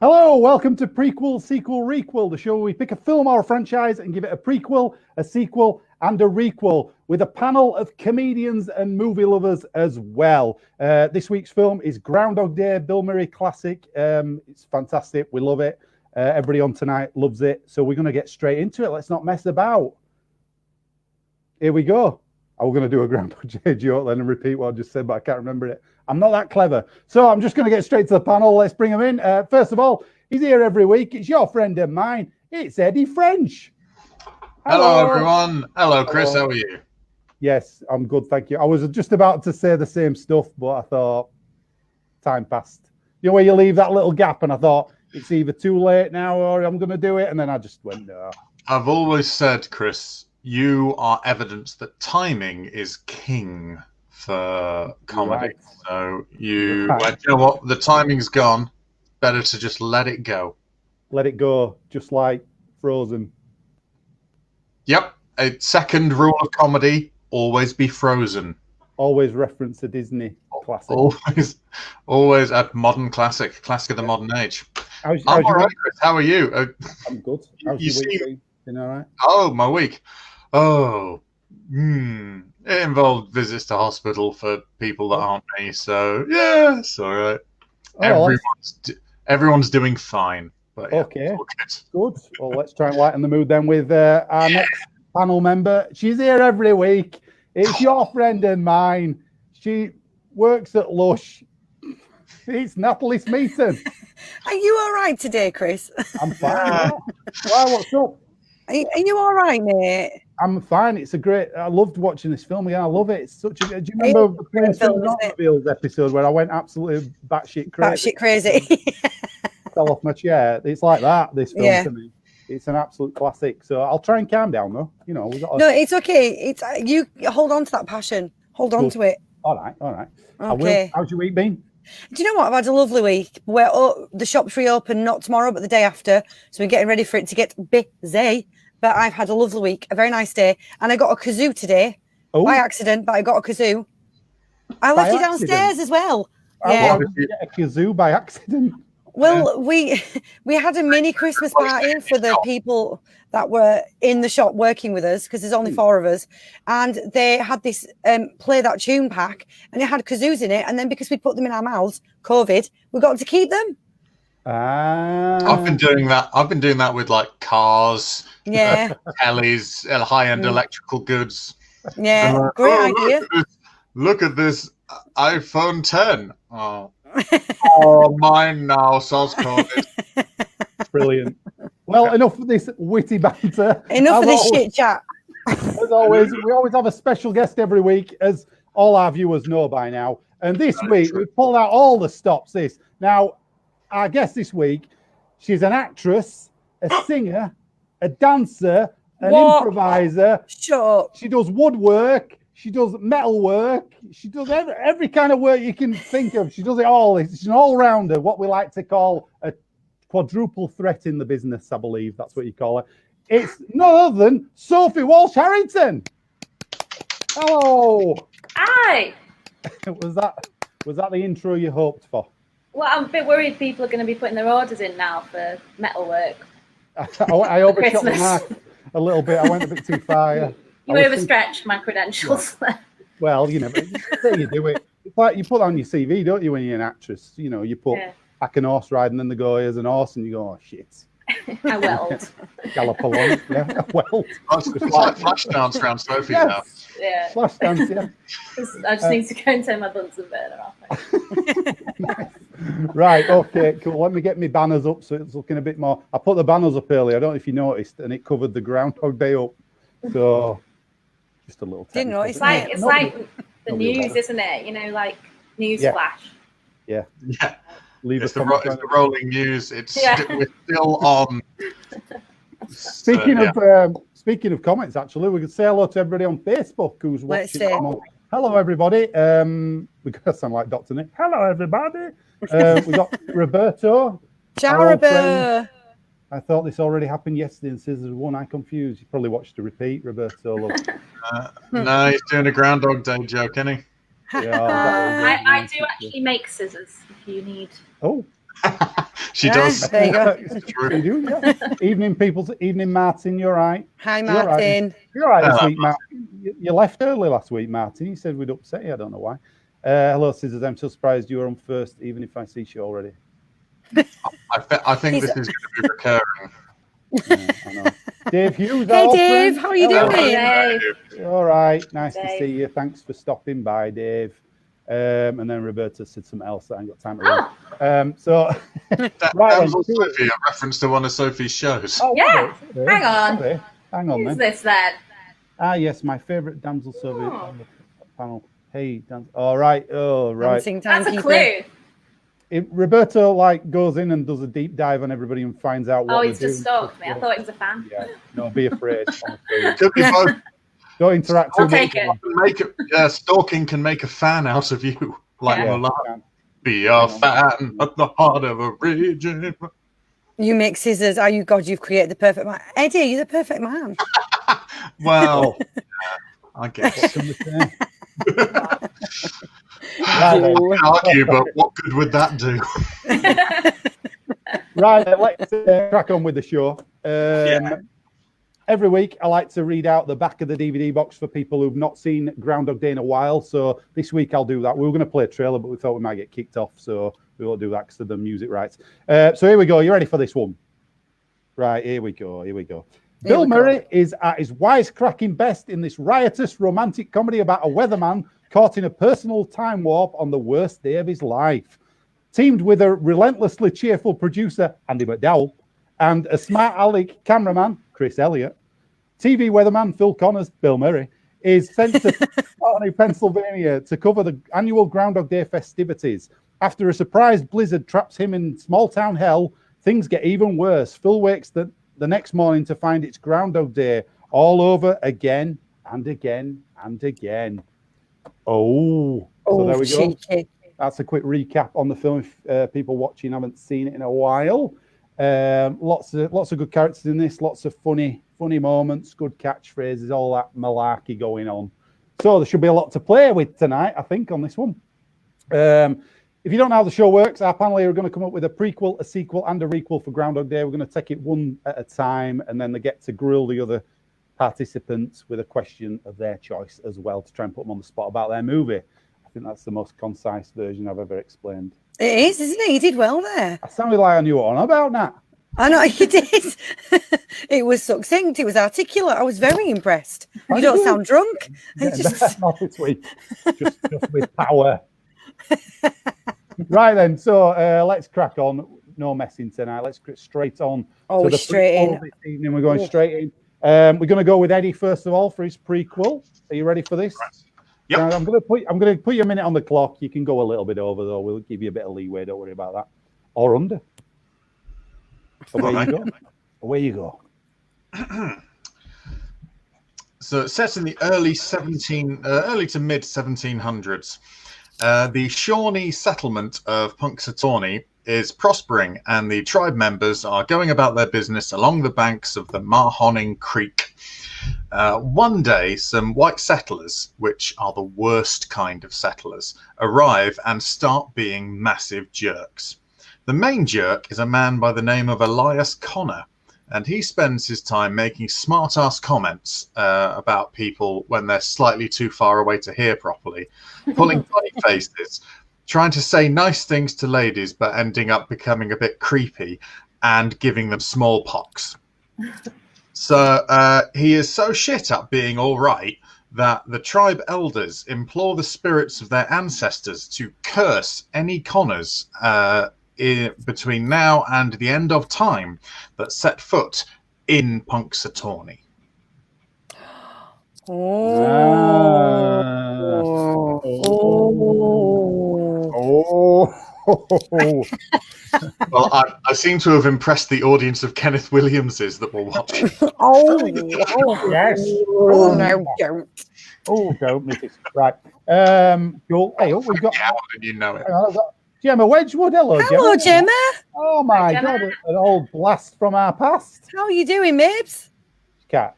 Hello, welcome to Prequel, Sequel, Requel, the show where we pick a film or a franchise and give it a prequel, a sequel, and a requel with a panel of comedians and movie lovers as well. This week's film is Groundhog Day, Bill Murray classic. It's fantastic. We love it. Everybody on tonight loves it. So we're going to get straight into it. Let's not mess about. Here we go. I was going to do a Groundhog Day joke then and repeat what I just said, but I can't remember it. I'm not that clever. So I'm just going to get straight to the panel. Let's bring him in. First of all, he's here every week. It's your friend and mine. It's Eddie French. Hello, everyone. Hello, Chris. Hello. How are you? Yes, I'm good, thank you. I was just about to say the same stuff, but I thought time passed. You know where you leave that little gap, and I thought it's either too late now or I'm going to do it, and then I just went, no. I've always said, Chris, you are evidence that timing is king for comedy. Right. So you know what? The timing's gone. Better to just let it go. Let it go, just like Frozen. Yep. A second rule of comedy, always be frozen. Always reference a Disney classic. Always a modern classic of the modern age. How's I'm all right, Chris. How are you? I'm good. How's your week been? You all right? Oh, my week. Oh, it involved visits to hospital for people that aren't me. So, yeah, it's all right. Everyone's doing fine. But yeah, okay, good. Well, let's try and lighten the mood then with our next panel member. She's here every week. It's your friend and mine. She works at Lush. It's Natalie Smeaton. Are you all right today, Chris? I'm fine. Why, what's up? Are you all right, mate? I'm fine. It's a great. I loved watching this film again. I love it. It's such a. Do you remember the Planes and Automobiles episode where I went absolutely batshit crazy? Batshit crazy. Fell off my chair. It's like that. This film to me. It's an absolute classic. So I'll try and calm down though. You know, no, it's okay. It's you hold on to that passion. Hold on to it. All right. Okay. I will. How's your week been? Do you know what? I've had a lovely week. The shop's reopened not tomorrow, but the day after. So we're getting ready for it to get busy. But I've had a lovely week, a very nice day, and I got a kazoo today by accident. But I got a kazoo. I left it downstairs as well. How did you get a kazoo by accident? Well, we had a mini Christmas party for the people that were in the shop working with us because there's only 4 of us, and they had this play that tune pack, and it had kazoos in it. And then because we put them in our mouths, COVID, we got to keep them. I've been doing that. I've been doing that with like cars, tellies, high-end electrical goods. Yeah, great idea. Look at this iPhone 10. Oh, mine now, sounds COVID. Brilliant. Well, enough of this witty banter. Enough of this shit chat. As always, we always have a special guest every week, as all our viewers know by now. And this week, we pulled out all the stops. Now, our guest this week, she's an actress, a singer, a dancer, an improviser. Shut up. She does woodwork. She does metal work. She does every kind of work you can think of. She does it all. She's an all-rounder, what we like to call a quadruple threat in the business, I believe. That's what you call her. It's none other than Sophie Walsh-Harrington. Hello. Hi. Was that the intro you hoped for? Well, I'm a bit worried people are going to be putting their orders in now for metalwork. I overshot the mark a little bit. I went a bit too far. Yeah. You overstretched my credentials. Yeah. Well, you know, there you do it. It's like you put on your CV, don't you, when you're an actress? You know, you put I can horse ride, and then they go, here's an horse, and you go, oh, shit. I weld. Gallop along, yeah. Weld. It's like flash dance around Sophie's house. Yeah. Flash dance, yeah. I just need to go and turn my Bunsen burner off. Right, okay, cool. Let me get my banners up so it's looking a bit more. I put the banners up earlier, I don't know if you noticed, and it covered the Groundhog Day up. So, just a little. Didn't know. It's like the news, isn't it? You know, like news flash. Yeah. It's the rolling news. We're still on. Speaking of comments, actually, we could say hello to everybody on Facebook who's watching. Hello, everybody. We gotta sound like Dr. Nick. Hello, everybody. We got Roberto. Ciao, Roberto. I thought this already happened yesterday, and Scissors won. I confused. You probably watched the repeat, Roberto. No, he's doing a Groundhog Day joke, isn't he? I do actually make scissors if you need. Oh, She does. There you go. It's true. You do, yeah. Evening, Martin. You're right. Hi, You're all right. Martin. You're all right this week, Martin. You left early last week, Martin. You said we'd upset you. I don't know why. Hello, Scissors. I'm so surprised you were on first, even if I see you already. I think this is going to be recurring. Yeah, I know. Dave Hughes. Hey, Dave. How are you doing? Hey. All right. Nice to Dave. see you. Thanks for stopping by, Dave. And then Roberta said something else that I ain't got time to read. So, right, Damsel Sophie, a reference to one of Sophie's shows. Oh, Yeah. okay. Hang on. Okay. Hang on, Who's then. this then? Ah, yes, my favourite Damsel Sophie Oh. on the panel. Hey, all right. Oh, right. Dancing That's a timekeeper. clue. Roberto like goes in and does a deep dive on everybody and finds out what Oh, they're he's just doing. stalked me. I thought he was a fan. Yeah, no, be afraid. honestly. It could be both. Don't interact too I'll take much. it. Stalking can make a fan out of you, like Yeah. Mulan. Be a fan at the heart of a region. You make scissors. Oh, you God, you've created the perfect man. Eddie, you're the perfect man. Well, I guess. Right, then. You. Argue, but what good would that do? Right, let's crack on with the show. Every week, I like to read out the back of the DVD box for people who've not seen Groundhog Day in a while. So this week, I'll do that. We were going to play a trailer, but we thought we might get kicked off, so we won't do that because of the music rights. So here we go. You ready for this one? Right, here we go. Bill Murray is at his wisecracking best in this riotous romantic comedy about a weatherman caught in a personal time warp on the worst day of his life. Teamed with a relentlessly cheerful producer, Andy McDowell, and a smart aleck cameraman, Chris Elliott, TV weatherman Phil Connors, Bill Murray, is sent to Pawnee, Pennsylvania to cover the annual Groundhog Day festivities. After a surprise blizzard traps him in small-town hell, things get even worse. Phil wakes the next morning to find it's Groundhog Day all over again and again and again. So there we go. Cheeky. That's a quick recap on the film if people watching haven't seen it in a while. Lots of good characters in this, lots of funny moments, good catchphrases, all that malarkey going on. So there should be a lot to play with tonight, I think, on this one. If you don't know how the show works, our panel here are going to come up with a prequel, a sequel, and a requel for Groundhog Day. We're going to take it one at a time, and then they get to grill the other participants with a question of their choice as well to try and put them on the spot about their movie. I think that's the most concise version I've ever explained. It is, isn't it? You did well there. I sounded like I knew what on about that. I know you did. It was succinct. It was articulate. I was very impressed. You don't sound drunk. Not this week. Just with power. Right then. So let's crack on. No messing tonight. Let's get straight on. Oh, the straight in. This evening we're going straight in. We're going to go with Eddie first of all for his prequel. Are you ready for this? Right. Yep. Now, I'm going to put you a minute on the clock. You can go a little bit over though. We'll give you a bit of leeway. Don't worry about that. Or under. Away you go. So it's set in the early to mid 1700s. The Shawnee settlement of Punxsutawney is prospering, and the tribe members are going about their business along the banks of the Mahoning Creek. One day, some white settlers, which are the worst kind of settlers, arrive and start being massive jerks. The main jerk is a man by the name of Elias Connor, and he spends his time making smart-ass comments about people when they're slightly too far away to hear properly, pulling funny faces, trying to say nice things to ladies but ending up becoming a bit creepy and giving them smallpox. So he is so shit at being all right that the tribe elders implore the spirits of their ancestors to curse any Connors between now and the end of time that set foot in Punxsutawney. Well, I seem to have impressed the audience of Kenneth Williamses that were watching. Yes. Oh, no, don't. Oh, don't miss it. Right. Cool. Hey, we've got. And you know it. Gemma Wedgwood. Hello, Gemma. Oh my Gemma. God, an old blast from our past. How are you doing, Mibs? She can't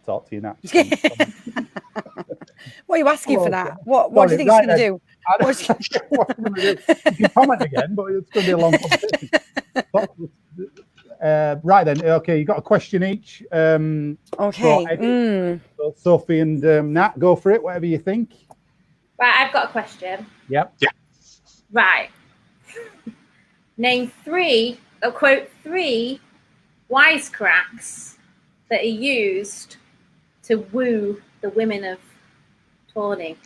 talk to you now. What are you asking Hello, for that? Gemma. What do you think she's going to do? I don't know what I'm gonna do. You can comment again, but it's going to be a long conversation. Right then, okay, you got a question each. Okay. So Sophie and Nat, go for it, whatever you think. Right, I've got a question. Yep. Yeah. Right. Name three wisecracks that are used to woo the women of Tawny.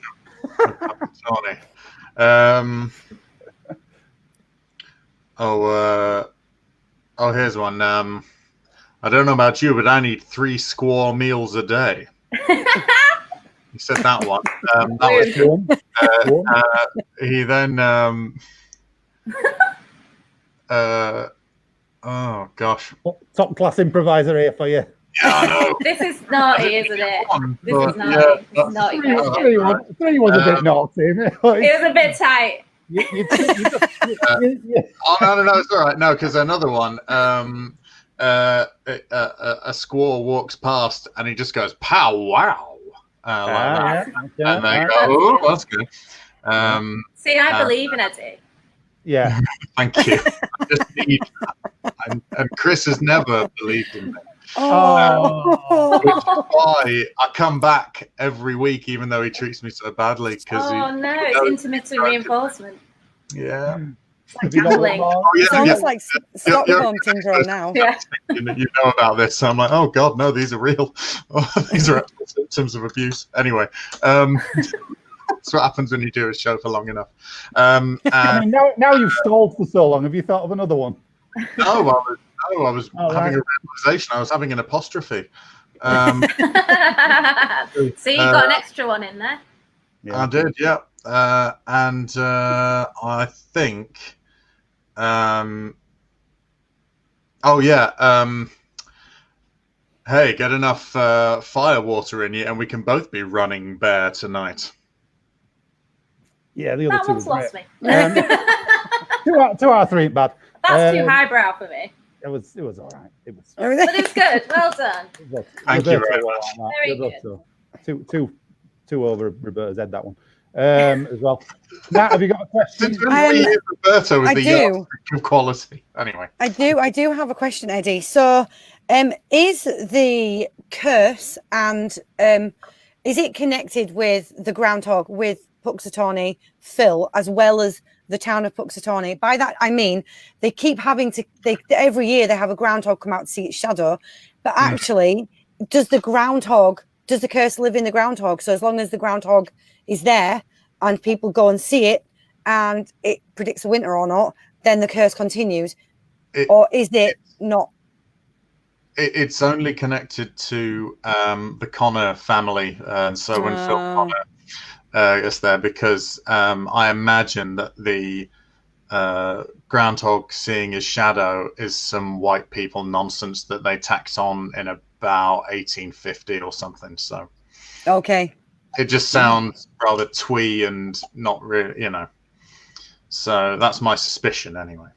Tawny. Here's one. I don't know about you, but I need 3 squaw meals a day. He said that one. That was good. He then, oh gosh, Top class improviser here for you. Yeah, I know. This is naughty, isn't it? This is naughty. Yeah, This is naughty. Three was a bit naughty. It was a bit tight. Oh no, it's all right. No, because another one, a squaw walks past and he just goes pow wow, like that. Yeah, and they go, oh, that's good. See, I believe in Eddie. Yeah. Thank you. I just need that. And Chris has never believed in me. Which is why I come back every week, even though he treats me so badly. It's intermittent reinforcement. Yeah. Like gambling. It's almost like Stockholm syndrome now. Yeah. You know about this, so I'm like, oh God, no, these are real. These are actual symptoms of abuse. Anyway, that's what happens when you do a show for long enough. I mean, now you've stalled for so long. Have you thought of another one? No, I was having a realization. I was having an apostrophe. So you got an extra one in there. Yeah. I did, yeah. And I think, hey, get enough fire water in you, and we can both be running bear tonight. Yeah, the other two one's lost me. 2 out of 3, bad. That's too highbrow for me. It was all right. But it was good. Well done. Thank you very much. Very good. Two over Roberta's head, that one. As well. Nat, have you got a question? Roberta was the yardstick of quality. Anyway. I do have a question, Eddie. So is the curse and is it connected with the groundhog, with Puxatawny, Phil, as well as the town of Puxatawny? By that I mean they keep having to every year they have a groundhog come out to see its shadow, but actually does the curse live in the groundhog? So as long as the groundhog is there and people go and see it and it predicts the winter or not, then the curse continues. Or is it not? It's only connected to the Connor family, and so when Phil Connor is there, because I imagine that the groundhog seeing his shadow is some white people nonsense that they tacked on in about 1850 or something. So okay, it just sounds rather twee and not really, So that's my suspicion anyway.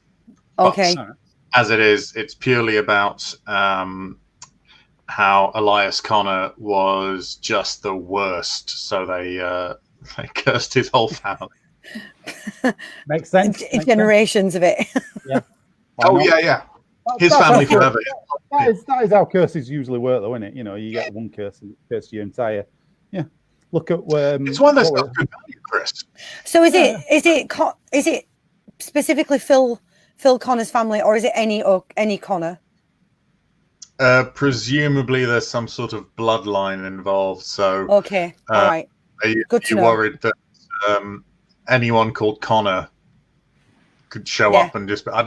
Okay. But, as it is, it's purely about how Elias Connor was just the worst. So they cursed his whole family. Makes sense. Generations of it. Yeah. Yeah. His family forever. That is how curses usually work, though, isn't it? You get one curse and it curses your entire. Yeah. Look at it's one that's got good value, Chris. So is it specifically Phil Connor's family, or is it any Connor? Presumably, there's some sort of bloodline involved. So okay, all right. Are you worried that anyone called Connor could show up and just? I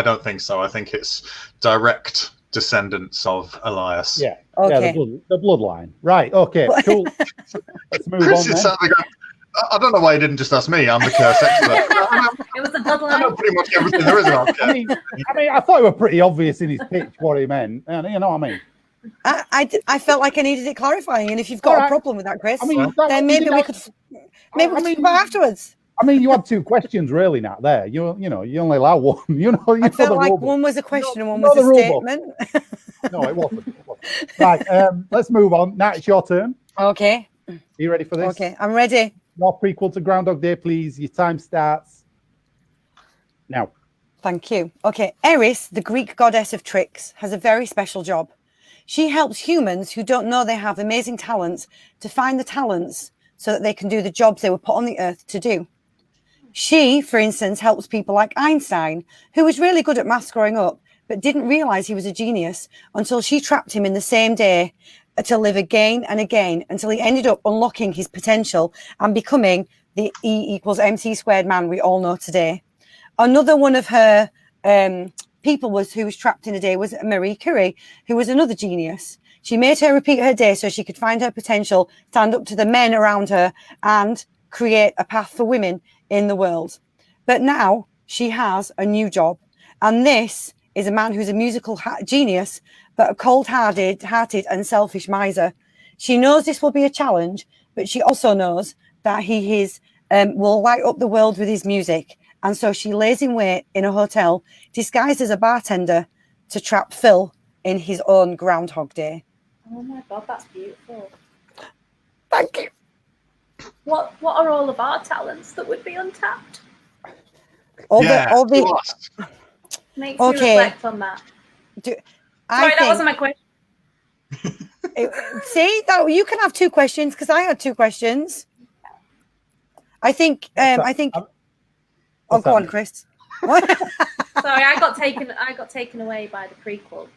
don't think so. I think it's direct descendants of Elias. Yeah. Okay. Yeah, the bloodline. Right. Okay. Cool. Let's move Chris on. I don't know why he didn't just ask me. I'm the curse expert. It was a bloodline. I know pretty much everything there is about curse. I mean, I thought it was pretty obvious in his pitch what he meant. You know what I mean? I felt like I needed it clarifying, and if you've got a problem with that, Chris, then maybe we could talk about afterwards. I mean, you had 2 questions really, Nat. There, you only allow one. I felt like one was a question and one was a statement. No, it wasn't. Right, let's move on. Nat, it's your turn. Okay. Are you ready for this? Okay, I'm ready. your prequel to Groundhog Day, please. Your time starts now. Thank you. Okay, Eris, the Greek goddess of tricks, has a very special job. She helps humans who don't know they have amazing talents to find the talents so that they can do the jobs they were put on the earth to do. She, for instance, helps people like Einstein, who was really good at maths growing up, but didn't realize he was a genius until she trapped him in the same day to live again and again until he ended up unlocking his potential and becoming the E=mc² man we all know today. Another one of her people who was trapped in a day was Marie Curie, who was another genius. She made her repeat her day so she could find her potential, stand up to the men around her, and create a path for women in the world. But now she has a new job, and this is a man who's a musical genius, but a cold-hearted and selfish miser. She knows this will be a challenge, but she also knows that he will light up the world with his music. And so she lays in wait in a hotel, disguised as a bartender, to trap Phil in his own Groundhog Day. Oh my God, that's beautiful. Thank you. What are all of our talents that would be untapped? Makes me reflect on that. Sorry, that wasn't my question. See, that you can have two questions because I had two questions. I think. Oh, go on, Chris. Sorry, I got taken away by the prequel.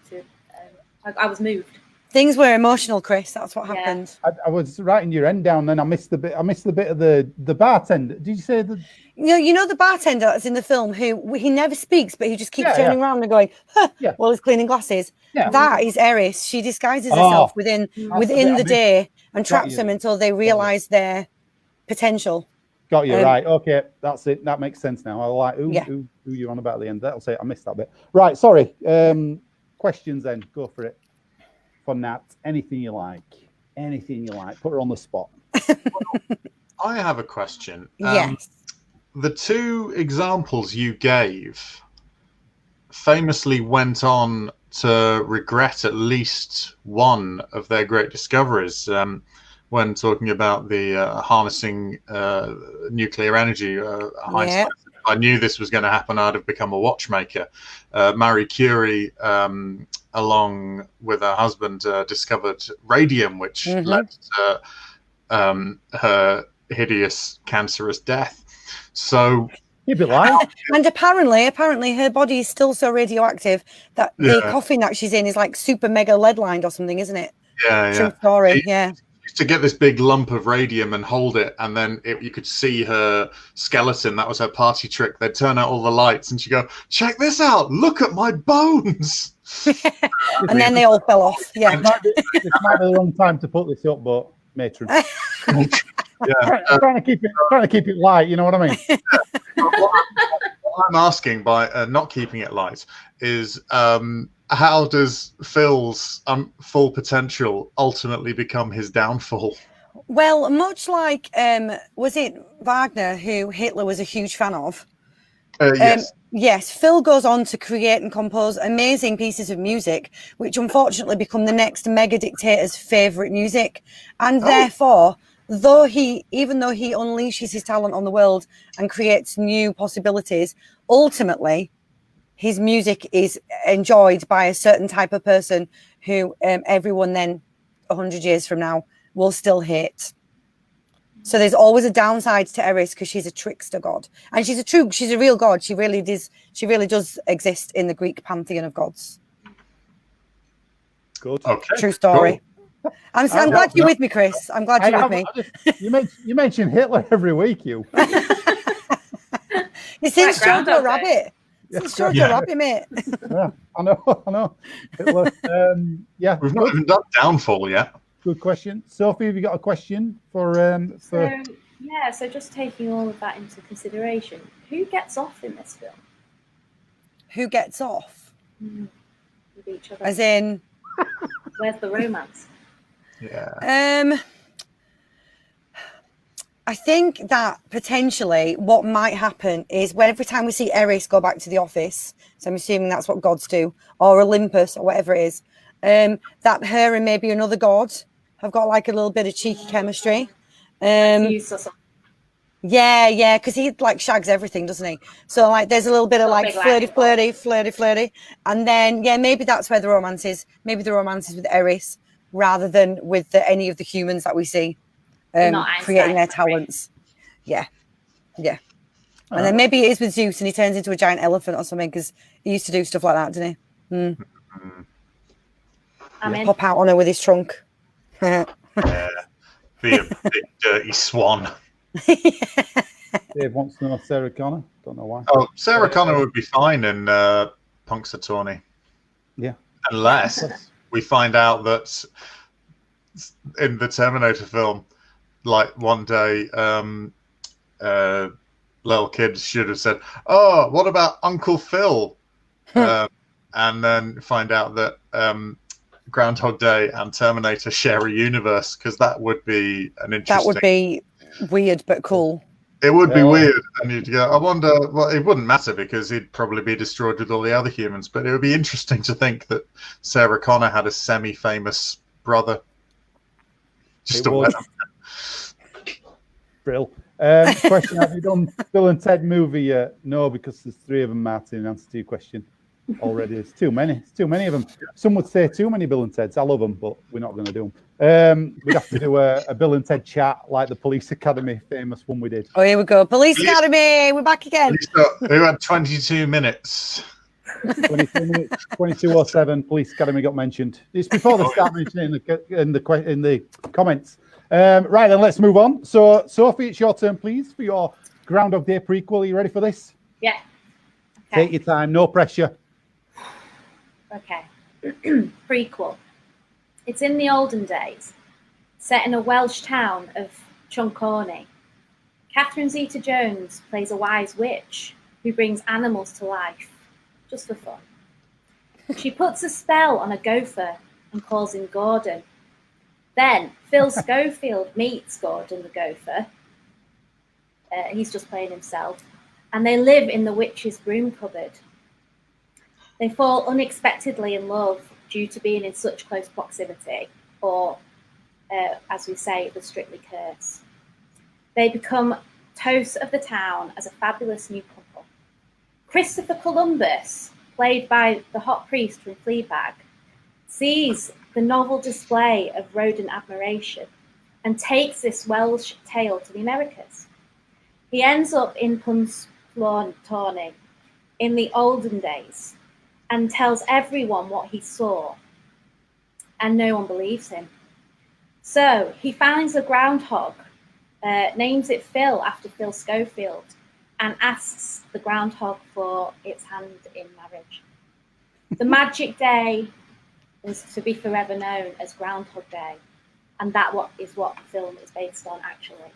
I was moved. Things were emotional, Chris. That's what happened. I was writing your end down, then I missed the bit. I missed the bit of the bartender. Did you say the? You know the bartender that's in the film who he never speaks, but he just keeps turning around and going, huh, while he's cleaning glasses. Yeah. That is Eris. She disguises herself within the day and traps them until they realise their potential. Got you right. Okay, that's it. That makes sense now. I like who you're on about at the end. That'll say I missed that bit. Right. Sorry. Questions then. Go for it. For Nat, anything you like. Put her on the spot. I have a question. Yes. The two examples you gave famously went on to regret at least one of their great discoveries. When talking about the harnessing nuclear energy, Einstein, I knew this was going to happen. I'd have become a watchmaker. Marie Curie, along with her husband, discovered radium, which led to her hideous cancerous death. So, and apparently her body is still so radioactive that the coffin that she's in is like super mega lead lined or something, isn't it? True story. To get this big lump of radium and hold it, and then you could see her skeleton. That was her party trick. They'd turn out all the lights, and she'd go, "Check this out! Look at my bones!" And then they all fell off. Yeah, it might be the wrong time to put this up, but matron. Trying to keep it light. You know what I mean? What I'm asking by not keeping it light is. How does Phil's full potential ultimately become his downfall? Well, much like, was it Wagner, who Hitler was a huge fan of? Yes, Phil goes on to create and compose amazing pieces of music, which unfortunately become the next mega dictator's favourite music. And therefore, even though he unleashes his talent on the world and creates new possibilities, ultimately, his music is enjoyed by a certain type of person who everyone then 100 years from now will still hate. So there's always a downside to Eris because she's a trickster god, and she's a real god. She really does exist in the Greek pantheon of gods. Good. Okay. True story. Cool. I'm glad you're with me, Chris. I'm glad you're with me. You mention Hitler every week, you. It's since Jojo Rabbit. It's Jojo Rabbit, mate. Yeah, I know. Hitler. We've not even done downfall yet. Good question. Sophie, have you got a question for So just taking all of that into consideration, who gets off in this film? Who gets off? With each other. As in? Where's the romance? Yeah. I think that potentially what might happen is when every time we see Eris go back to the office, so I'm assuming that's what gods do, or Olympus or whatever it is, that her and maybe another god have got like a little bit of cheeky chemistry. Yeah, because he like shags everything, doesn't he? So like, there's a little bit of like flirty, and then maybe that's where the romance is. Maybe the romance is with Eris rather than with any of the humans that we see creating their talents. Yeah. And then maybe it is with Zeus, and he turns into a giant elephant or something, because he used to do stuff like that, didn't he? Pop out on her with his trunk. Be a big dirty swan. Dave wants to know Sarah Connor. Don't know why. Oh, Sarah Connor would be fine in Punxsutawney. Yeah. Unless we find out that in the Terminator film, like one day, little kids should have said, "Oh, what about Uncle Phil?" And then find out that Groundhog Day and Terminator share a universe, because that would be an interesting. That would be weird but cool. It would be weird, and you'd go, I wonder. Well, it wouldn't matter because he'd probably be destroyed with all the other humans. But it would be interesting to think that Sarah Connor had a semi-famous brother. Just a Brill. Question: have you done Bill and Ted movie yet? No, because there's 3 of them, Martin. In answer to your question, already it's too many. It's too many of them. Some would say too many Bill and Teds. I love them, but we're not going to do them. We'd have to do a Bill and Ted chat like the Police Academy famous one we did. Oh, here we go. Police Academy. We're back again. Who had 22 minutes? 22 minutes, 22:07. Police Academy got mentioned. It's before they start mentioning in the comments. Right, then let's move on. So, Sophie, it's your turn, please, for your Groundhog Day prequel. Are you ready for this? Yeah. Okay. Take your time, no pressure. Okay. Prequel. It's in the olden days, set in a Welsh town of Chuncorney. Catherine Zeta-Jones plays a wise witch who brings animals to life, just for fun. She puts a spell on a gopher and calls him Gordon. Then Phil Schofield meets Gordon the gopher. He's just playing himself. And they live in the witch's broom cupboard. They fall unexpectedly in love due to being in such close proximity, or, as we say, the Strictly curse. They become toast of the town as a fabulous new couple. Christopher Columbus, played by the hot priest from Fleabag, sees the novel display of rodent admiration and takes this Welsh tale to the Americas. He ends up in Punxsutawney in the olden days and tells everyone what he saw, and no one believes him. So he finds a groundhog, names it Phil after Phil Schofield, and asks the groundhog for its hand in marriage. The magic day is to be forever known as Groundhog Day, and is what the film is based on, actually.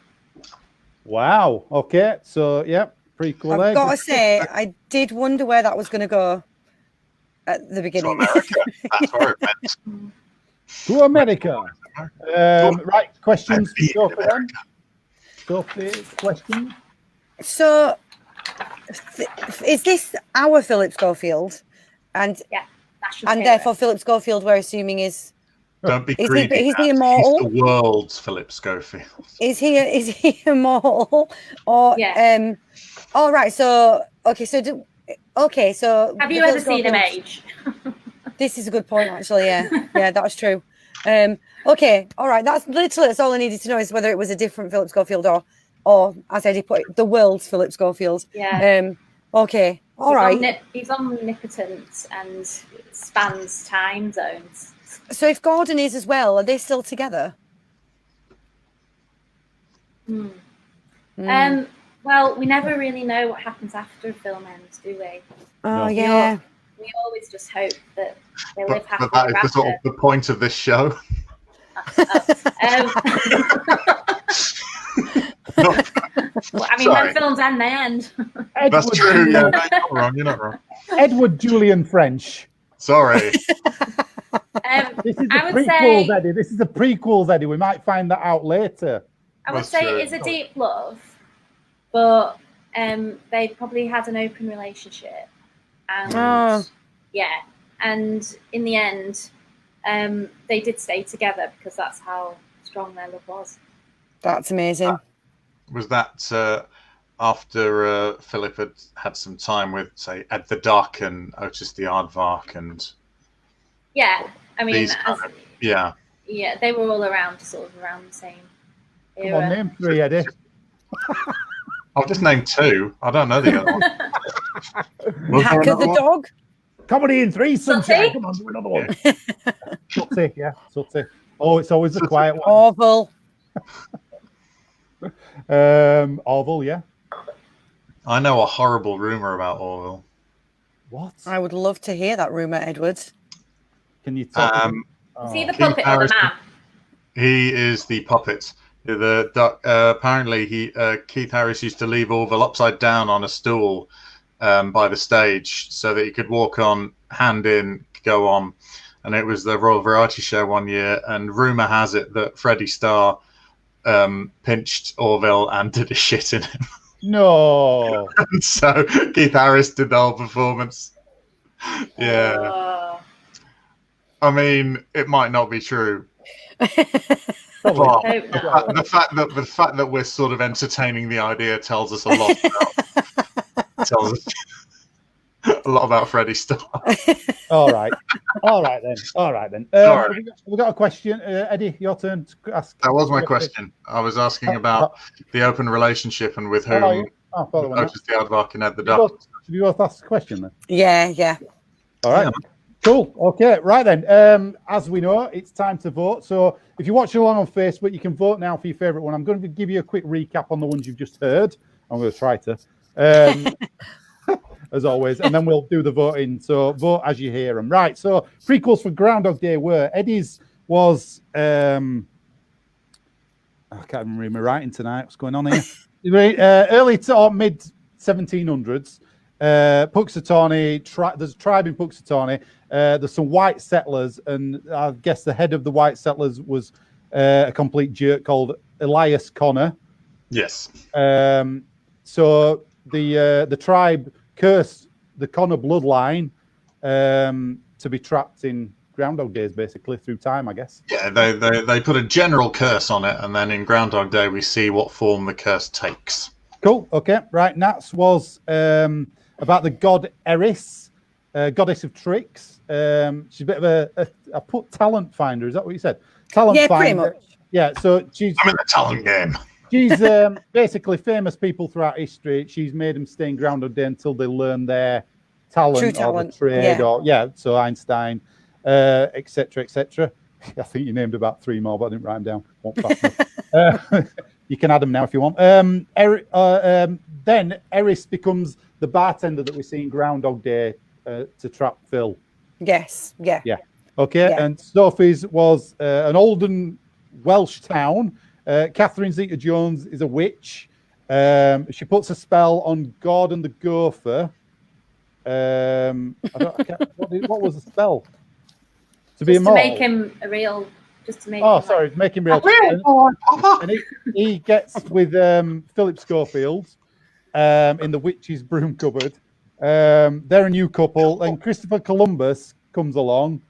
Wow. Okay. So, yeah, prequel. I've got to say, I did wonder where that was going to go at the beginning. That's where it went. To America. Right, questions for Sophie then? Sophie, questions? So, is this our Philip Schofield? And therefore Philip Schofield, we're assuming, is... Don't be greedy. Is he immortal? He's the world's Philip Schofield. Is he immortal? Or all right. So so have you ever seen him age? This is a good point, actually. Yeah, that's true. Okay, all right. That's all I needed to know, is whether it was a different Philip Schofield or as Eddie put it, the world's Philip Schofield. Yeah. Okay. All right. He's omnipotent and spans time zones. So if Gordon is as well, are they still together? Well, we never really know what happens after a film ends, do we? Oh, no. Yeah. We always just hope that they live happily But that ever is sort of the point of this show. Well, I mean, when films end, they end. That's true. Yeah, you're not wrong. Edward Julian French. Sorry. This is the prequels, Eddie. This is the prequels, Eddie. We might find that out later. I would say it is a deep love, but they probably had an open relationship, and and in the end, they did stay together because that's how strong their love was. That's amazing. after Philip had some time with, say, Ed the Duck and Otis the Aardvark and Yeah, I mean, these yeah, they were all around the same era. Come on, name 3, Eddie. I've just named 2. I don't know the other one. Hack of the Dog. Comedy in 3, sunshine. Sooty? Come on, do another one. Sooty, yeah, Sooty. Oh, it's always the quiet one. Orville. Orville, yeah. I know a horrible rumor about Orville. What? I would love to hear that rumor, Edward. Can you tell? Is he the puppet or the man? He is the puppet. The duck. Apparently, Keith Harris used to leave Orville upside down on a stool by the stage so that he could walk on, hand in, go on. And it was the Royal Variety Show one year, and rumor has it that Freddie Starr pinched Orville and did a shit in him. No. And so Keith Harris did the whole performance. Yeah. I mean, it might not be true. But the fact that we're sort of entertaining the idea tells us a lot. Tells us a lot about Freddie Starr. All right then. We got a question. Eddie, your turn to ask. That was my question. I was asking about the open relationship and with whom Otis the Aardvark and Ed the Duck. Should we both ask the question then? Yeah. All right. Yeah. Cool. Okay. Right then. As we know, it's time to vote. So if you're watching along on Facebook, you can vote now for your favourite one. I'm going to give you a quick recap on the ones you've just heard. I'm going to try to. As always, and then we'll do the voting. So vote as you hear them. Right. So prequels for Groundhog Day were Eddie's was I can't even read my writing tonight. What's going on here? Early to mid 1700s. Puxatawny. There's a tribe in Puxatawny. There's some white settlers, and I guess the head of the white settlers was a complete jerk called Elias Connor. Yes. So the tribe cursed the Connor bloodline to be trapped in Groundhog Days, basically through time, I guess. Yeah, they put a general curse on it, and then in Groundhog Day we see what form the curse takes. Cool. Okay. Right. Nats was about the god Eris, goddess of tricks. She's a bit of I put talent finder. Is that what you said? Talent finder. Pretty much. Yeah. So she's. I'm in the talent game. She's basically famous people throughout history. She's made them stay in Groundhog Day until they learn their talent, true talent. Or the trade, so Einstein, etc., etc. I think you named about 3 more, but I didn't write them down. Won't fast you can add them now if you want. Then Eris becomes the bartender that we see in Groundhog Day to trap Phil. Yes. Yeah. Okay. Yeah. And Sophie's was an olden Welsh town. Catherine Zeta-Jones is a witch. She puts a spell on Gordon the Gopher. What was the spell? Make him a real. Just to make. Make him real. And he gets with Philip Schofield in the witch's broom cupboard. They're a new couple, and Christopher Columbus comes along.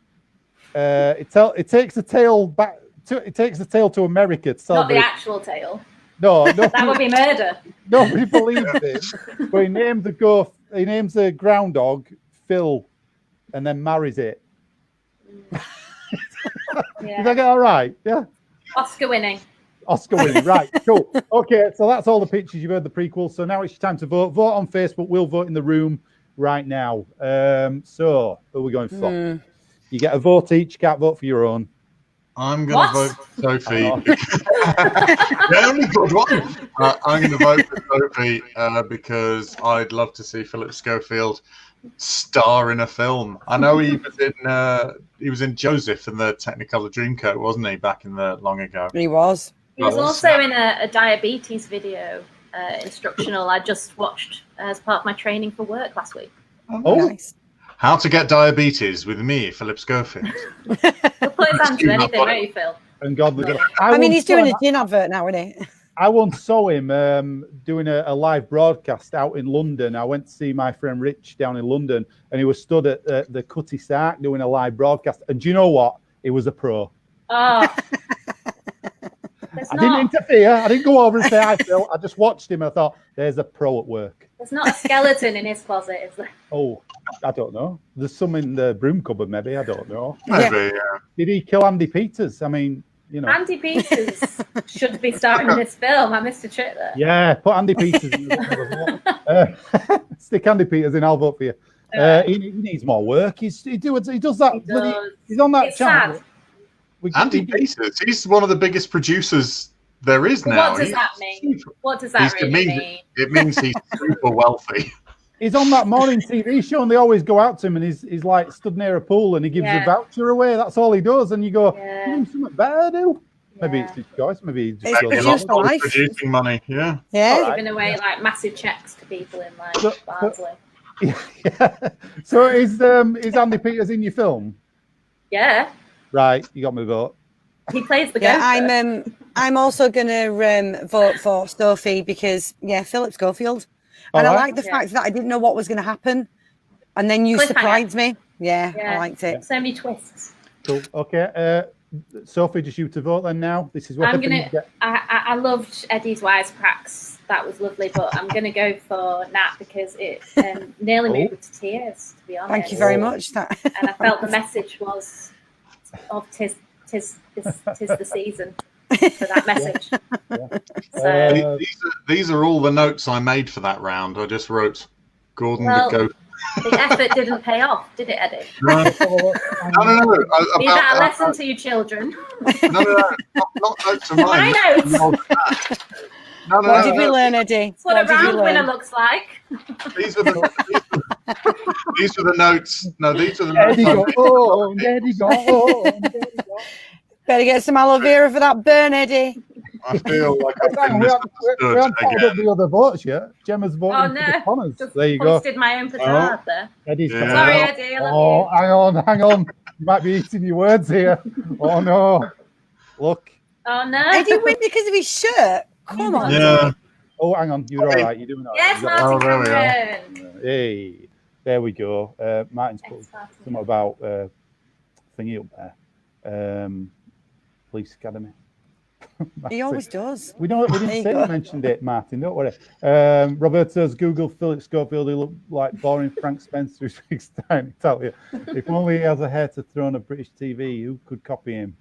It takes the tale back. It takes the tale to America. To Not the actual tale. No, that would be murder. Nobody believes it. But he names the groundhog Phil, and then marries it. Yeah. Did I get all right? Yeah. Oscar winning. Right, cool. Okay, so that's all the pictures. You've heard the prequel. So now it's time to vote. Vote on Facebook. We'll vote in the room right now. So who are we going for? You get a vote each. Can't vote for your own. I'm going to vote for Sophie. The only good one. I'm going to vote for Sophie because I'd love to see Philip Schofield star in a film. I know he was in Joseph in the Technicolor Dreamcoat, wasn't he? Back in the long ago. He was. He was also in a diabetes video instructional I just watched as part of my training for work last week. Oh, nice. How to get diabetes with me, Philip Schofield. We'll put his hand to anything, won't you, Phil? And God, I mean, he's doing a gin advert now, isn't he? I once saw him doing a live broadcast out in London. I went to see my friend Rich down in London, and he was stood at the Cutty Sark doing a live broadcast. And do you know what? He was a pro. Oh. I didn't interfere. I didn't go over and say, "Hi, Phil." I just watched him. And I thought, "There's a pro at work." There's not a skeleton in his closet, is there? Oh, I don't know. There's some in the broom cupboard, maybe. I don't know. Maybe, yeah. Did he kill Andy Peters? I mean, you know. Andy Peters should be starring in this film. I missed a trick there. Yeah, put Andy Peters in. Stick Andy Peters in. I'll vote for you. He needs more work. He does that. He's on that It's channel. sad. Andy Peters, he's one of the biggest producers there is now. What does that mean? What does that really mean? It means he's super wealthy. He's on that morning TV show, and they always go out to him, and he's like stood near a pool, and he gives a voucher away. That's all he does, and you go, "Give something better, do." Maybe it's his choice. Maybe he's just life. Producing money. Yeah. Giving away like massive checks to people in like Barnsley. Yeah. So is Andy Peters in your film? Yeah. Right, you got my vote. He plays the Yeah, I'm also gonna vote for Sophie because Philip Schofield, and I like the fact that I didn't know what was going to happen, and then you surprised me. Yeah, I liked it. So many twists. Cool. Okay, Sophie, just you to vote then. Now this is what I'm gonna. I loved Eddie's wisecracks. That was lovely, but I'm gonna go for Nat because it nearly moved me to tears. To be honest. Thank you very much. And I felt the message was of tis the season for that message. So, these are all the notes I made for that round. I just wrote Gordon the Goat. The effort didn't pay off, did it, Eddie? No. Is that a lesson to you children? No, not notes of mine. My notes. What did we learn, Eddie? That's what a round winner looks like. These are the notes. No, these are the notes. Eddie, go. Better get some aloe vera for that burn, Eddie. I feel like I've been we haven't followed up the other votes yet. Gemma's voting Oh no! for the Just there you go. posted my own petard there. Eddie's Sorry, Eddie. I love you. hang on. You might be eating your words here. Oh no! Look. Oh no! Eddie win because of his shirt. Come on. Yeah. Oh, hang on. You're all right. You're doing all right. Yes, Martin Cameron. Hey, there we go. Martin's put something about thingy up there. Police Academy. He always does. We didn't say you mentioned it, Martin. Don't worry. Roberto's Google Philip Schofield. He looked like boring Frank Spencer who speaks tiny. Tell you, if only he has a hair to throw on a British TV, who could copy him?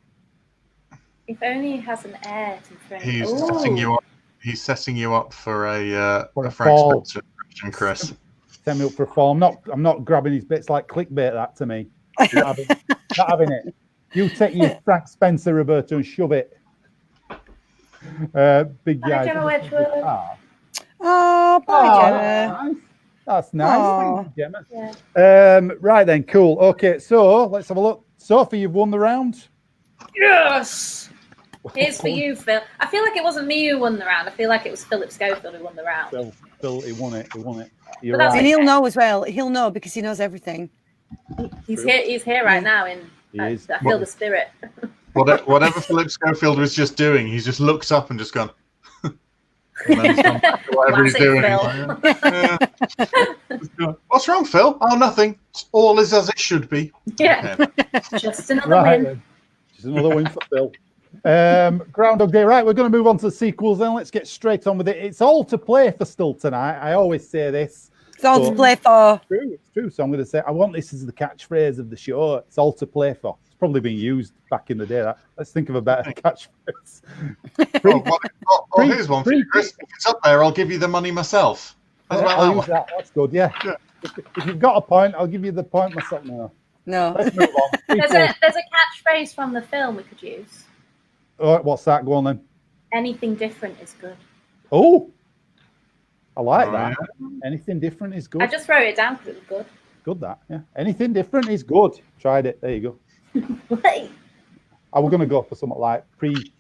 If only he has an heir to throw. He's setting you up. He's setting you up for a Frank Spencer impression, Chris. Set me up for a fall. I'm not grabbing his bits like clickbait. That to me. Not having it. You take your Frank Spencer, Roberto, and shove it. Big guy. Oh, bye, Gemma. Nice. That's nice. Thank you, Gemma. Right then, cool. Okay, so let's have a look. Sophie, you've won the round. Yes. Here's for you, Phil. I feel like it wasn't me who won the round. I feel like it was Philip Schofield who won the round. Phil, he won it. You're right. And he'll know as well. He'll know because he knows everything. He's here right now. I feel the spirit. Whatever Philip Schofield was just doing, he's just looked up and just gone. And then he's gone back to whatever he's doing. What's wrong, Phil? Oh, nothing. All is as it should be. Yeah. Just another win. Then. Just another win for Phil. Groundhog Day. Right, we're going to move on to the sequels then. Let's get straight on with it. It's all to play for still tonight. I always say this. It's all to play for. It's true. So I'm going to say, I want this as the catchphrase of the show. It's all to play for. It's probably been used back in the day. Let's think of a better catchphrase. Here's one for you, Chris. If it's up there, I'll give you the money myself. That's good, yeah. If you've got a point, I'll give you the point myself now. No. Let's move on. There's a catchphrase from the film we could use. All right, what's that? Go on then. Anything different is good. Oh, I like that. Anything different is good. I just wrote it down because it was good. Good that, yeah. Anything different is good. Tried it. There you go. Wait. I was going to go for something like pre-kit.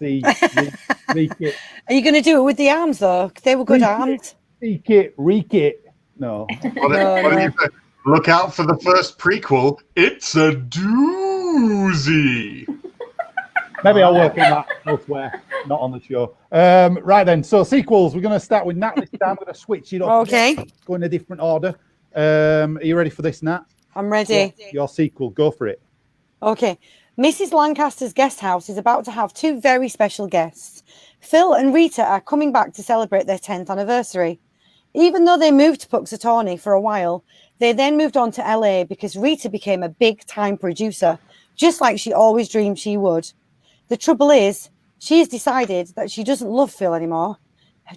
Are you going to do it with the arms though? They were good arms. Pre-kit, re-kit. No. What do you say? Look out for the first prequel. It's a doozy. Maybe I'll work on that elsewhere, not on the show. Right then, so sequels. We're going to start with Nat this time. I'm going to switch it up. Okay. Go in a different order. Are you ready for this, Nat? I'm ready. Your sequel. Go for it. Okay. Mrs. Lancaster's guest house is about to have two very special guests. Phil and Rita are coming back to celebrate their 10th anniversary. Even though they moved to Puxatawny for a while, they then moved on to LA because Rita became a big-time producer, just like she always dreamed she would. The trouble is, she has decided that she doesn't love Phil anymore.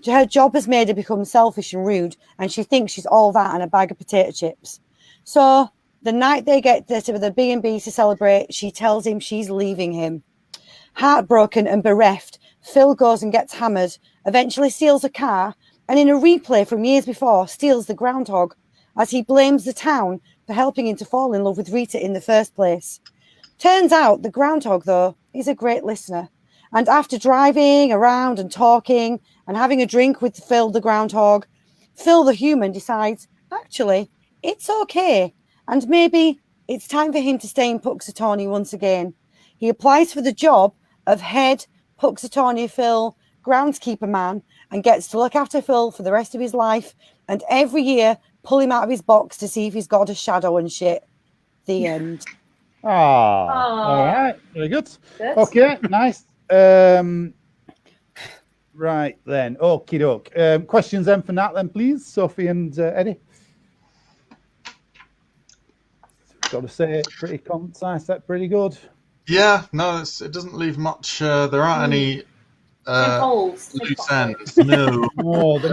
Her job has made her become selfish and rude, and she thinks she's all that and a bag of potato chips. So the night they get there to the B&B to celebrate, she tells him she's leaving him. Heartbroken and bereft, Phil goes and gets hammered, eventually steals a car, and in a replay from years before, steals the groundhog, as he blames the town for helping him to fall in love with Rita in the first place. Turns out the groundhog, though, is a great listener. And after driving around and talking and having a drink with Phil the groundhog, Phil the human decides, actually, it's okay. And maybe it's time for him to stay in Puxatawny once again. He applies for the job of head Puxatawny Phil groundskeeper man and gets to look after Phil for the rest of his life, and every year pull him out of his box to see if he's got a shadow and shit. The end. All right, very good. Okay, nice. Right then, okie doke. Questions then for Nat then, please, Sophie and Eddie. Got to say, pretty concise. That's pretty good. Yeah, no, it doesn't leave much. There aren't any holes. loose ends. No. Oh, the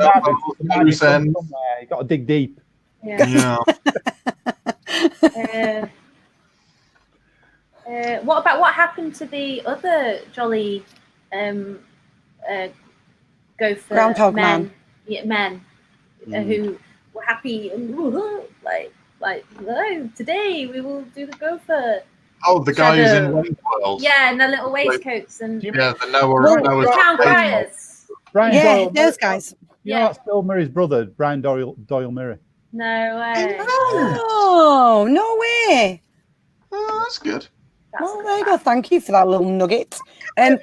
loose ends. You got to dig deep. Yeah. What about what happened to the other jolly gopher Groundhog men? man. Yeah, men who were happy and like oh, today we will do the gopher. Oh, the guy who's in Requel. Yeah, and their little waistcoats and yeah, the Noah town criers. Brian Doyle, those guys. You know that's Phil Murray's brother, Brian Doyle Murray. No way. Oh, no way. Oh, that's good. Well, there you go. Thank you for that little nugget. Were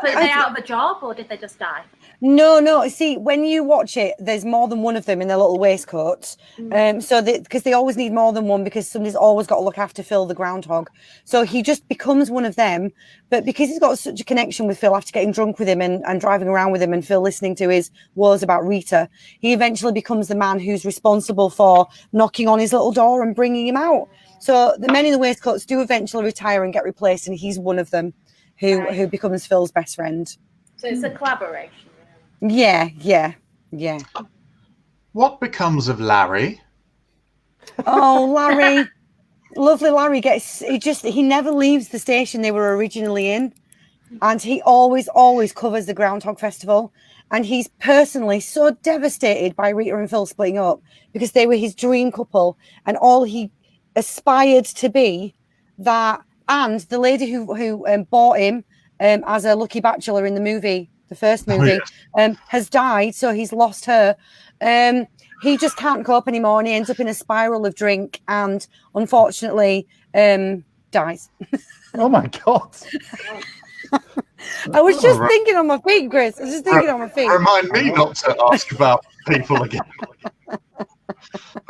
they out of a job or did they just die? No. See, when you watch it, there's more than one of them in their little waistcoats. So because they always need more than one because somebody's always got to look after Phil the groundhog. So he just becomes one of them. But because he's got such a connection with Phil after getting drunk with him and driving around with him and Phil listening to his woes about Rita, he eventually becomes the man who's responsible for knocking on his little door and bringing him out. So the men in the waistcoats do eventually retire and get replaced, and he's one of them who becomes Phil's best friend. So it's a collaboration. Yeah. What becomes of Larry? Oh, Larry. Lovely Larry he never leaves the station they were originally in. And he always covers the Groundhog Festival. And he's personally so devastated by Rita and Phil splitting up because they were his dream couple. And all he aspired to be that, and the lady who bought him as a lucky bachelor in the first movie, has died, so he's lost her. He just can't cope anymore, and he ends up in a spiral of drink, and unfortunately, dies. Oh my God! I was just thinking on my feet, Chris. I was just thinking on my feet. Remind me not to ask about people again.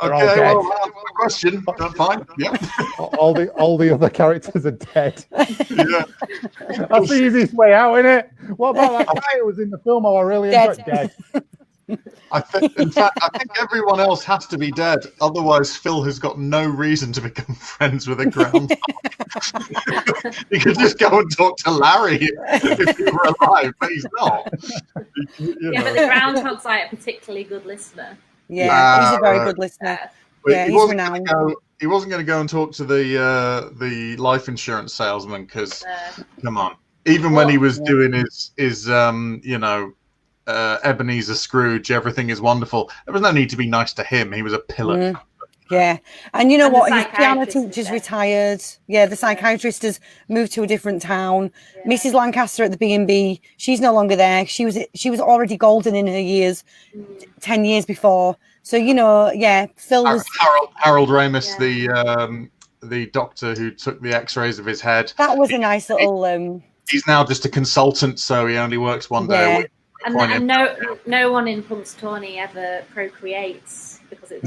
Okay, well, that's the question. Fine. Yeah. All the other characters are dead. Yeah. That's the easiest way out, isn't it? What about that guy who was in the film? I really enjoyed dead. I think everyone else has to be dead. Otherwise, Phil has got no reason to become friends with a groundhog. You could just go and talk to Larry if he were alive, but he's not. But the groundhog's like a particularly good listener. Yeah, he's a very good listener. Yeah, he's renowned. He wasn't going to go and talk to the life insurance salesman because, come on, even when he was doing his Ebenezer Scrooge, everything is wonderful. There was no need to be nice to him. He was a pillar. Yeah, and you know what? His piano teacher's retired. Yeah, the psychiatrist has moved to a different town. Yeah. Mrs. Lancaster at the B&B, she's no longer there. She was already golden in her years, 10 years before. So Phil was Harold Ramis, the doctor who took the X-rays of his head. That was a nice little. He's now just a consultant, so he only works one day a week. And no one in Punxsutawney ever procreates because it's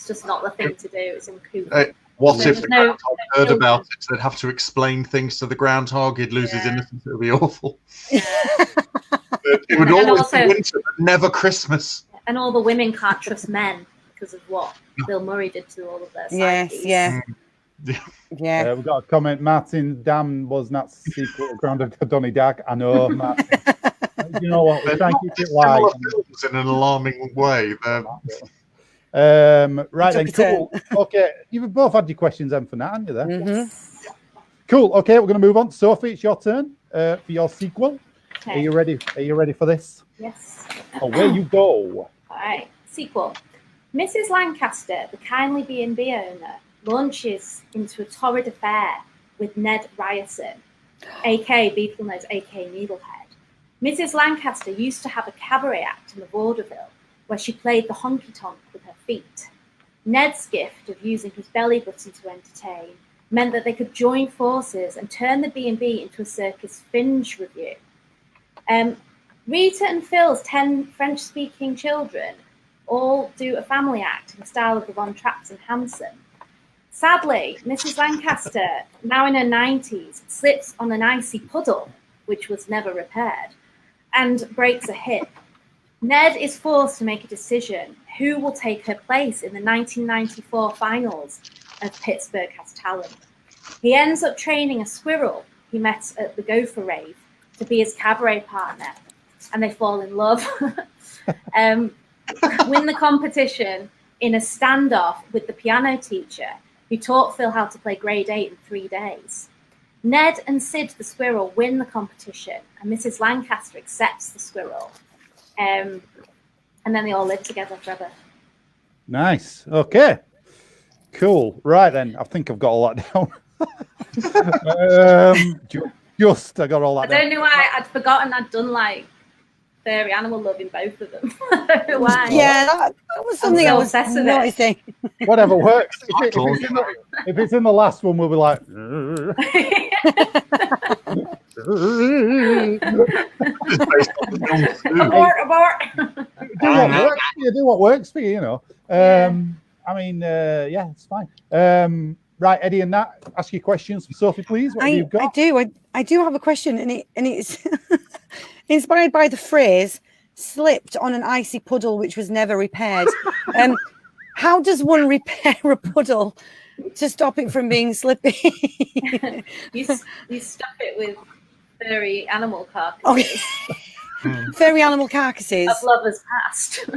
just not the thing to do. It's uncouth. What So if the groundhog heard about it? They'd have to explain things to the groundhog. He'd lose his innocence. It would be awful. It would always be winter, but never Christmas. And all the women can't trust men because of what Bill Murray did to all of their sidekicks. Yeah. We've got a comment. Martin, damn, was that sequel of Groundhog Donnie Dark? I know, Martin. You know what? We try and keep it light. In an alarming way. Right then, cool. Okay, you've both had your questions then for now, haven't you? Then. Cool. Okay, we're going to move on. Sophie, it's your turn for your sequel. Okay. Are you ready? Are you ready for this? Yes. Away you go. All right. Sequel. Mrs. Lancaster, the kindly B&B owner, launches into a torrid affair with Ned Ryerson, a.k.a. Beetlenose, a.k.a. Needlehead. Mrs. Lancaster used to have a cabaret act in the vaudeville where she played the honky-tonk with her feet. Ned's gift of using his belly button to entertain meant that they could join forces and turn the B&B into a circus fringe review. Rita and Phil's 10 French-speaking children all do a family act in the style of the Von Trapps and Hanson. Sadly, Mrs. Lancaster, now in her 90s, slips on an icy puddle, which was never repaired, and breaks a hip. Ned is forced to make a decision who will take her place in the 1994 finals of Pittsburgh Has Talent. He ends up training a squirrel he met at the Gopher Rave to be his cabaret partner, and they fall in love. Win the competition in a standoff with the piano teacher who taught Phil how to play grade 8 in 3 days. Ned and Sid the squirrel win the competition, and Mrs. Lancaster accepts the squirrel. And then they all live together forever. Nice. Okay. Cool. Right then. I think I've got all that down. I got all that down. I don't know why I'd forgotten I'd done like furry animal love in both of them. I don't know why. Yeah, that was something I was noticing. Whatever works. If it's in the last one, we'll be like. Abort. Do what works for you, you know. I mean, yeah, it's fine. Right, Eddie and Nat, ask your questions. Sophie, please. What have you got? I do have a question, and it's inspired by the phrase "slipped on an icy puddle which was never repaired." How does one repair a puddle to stop it from being slippy? you stuff it with furry animal carcasses. Okay. Furry animal carcasses. Of lovers past.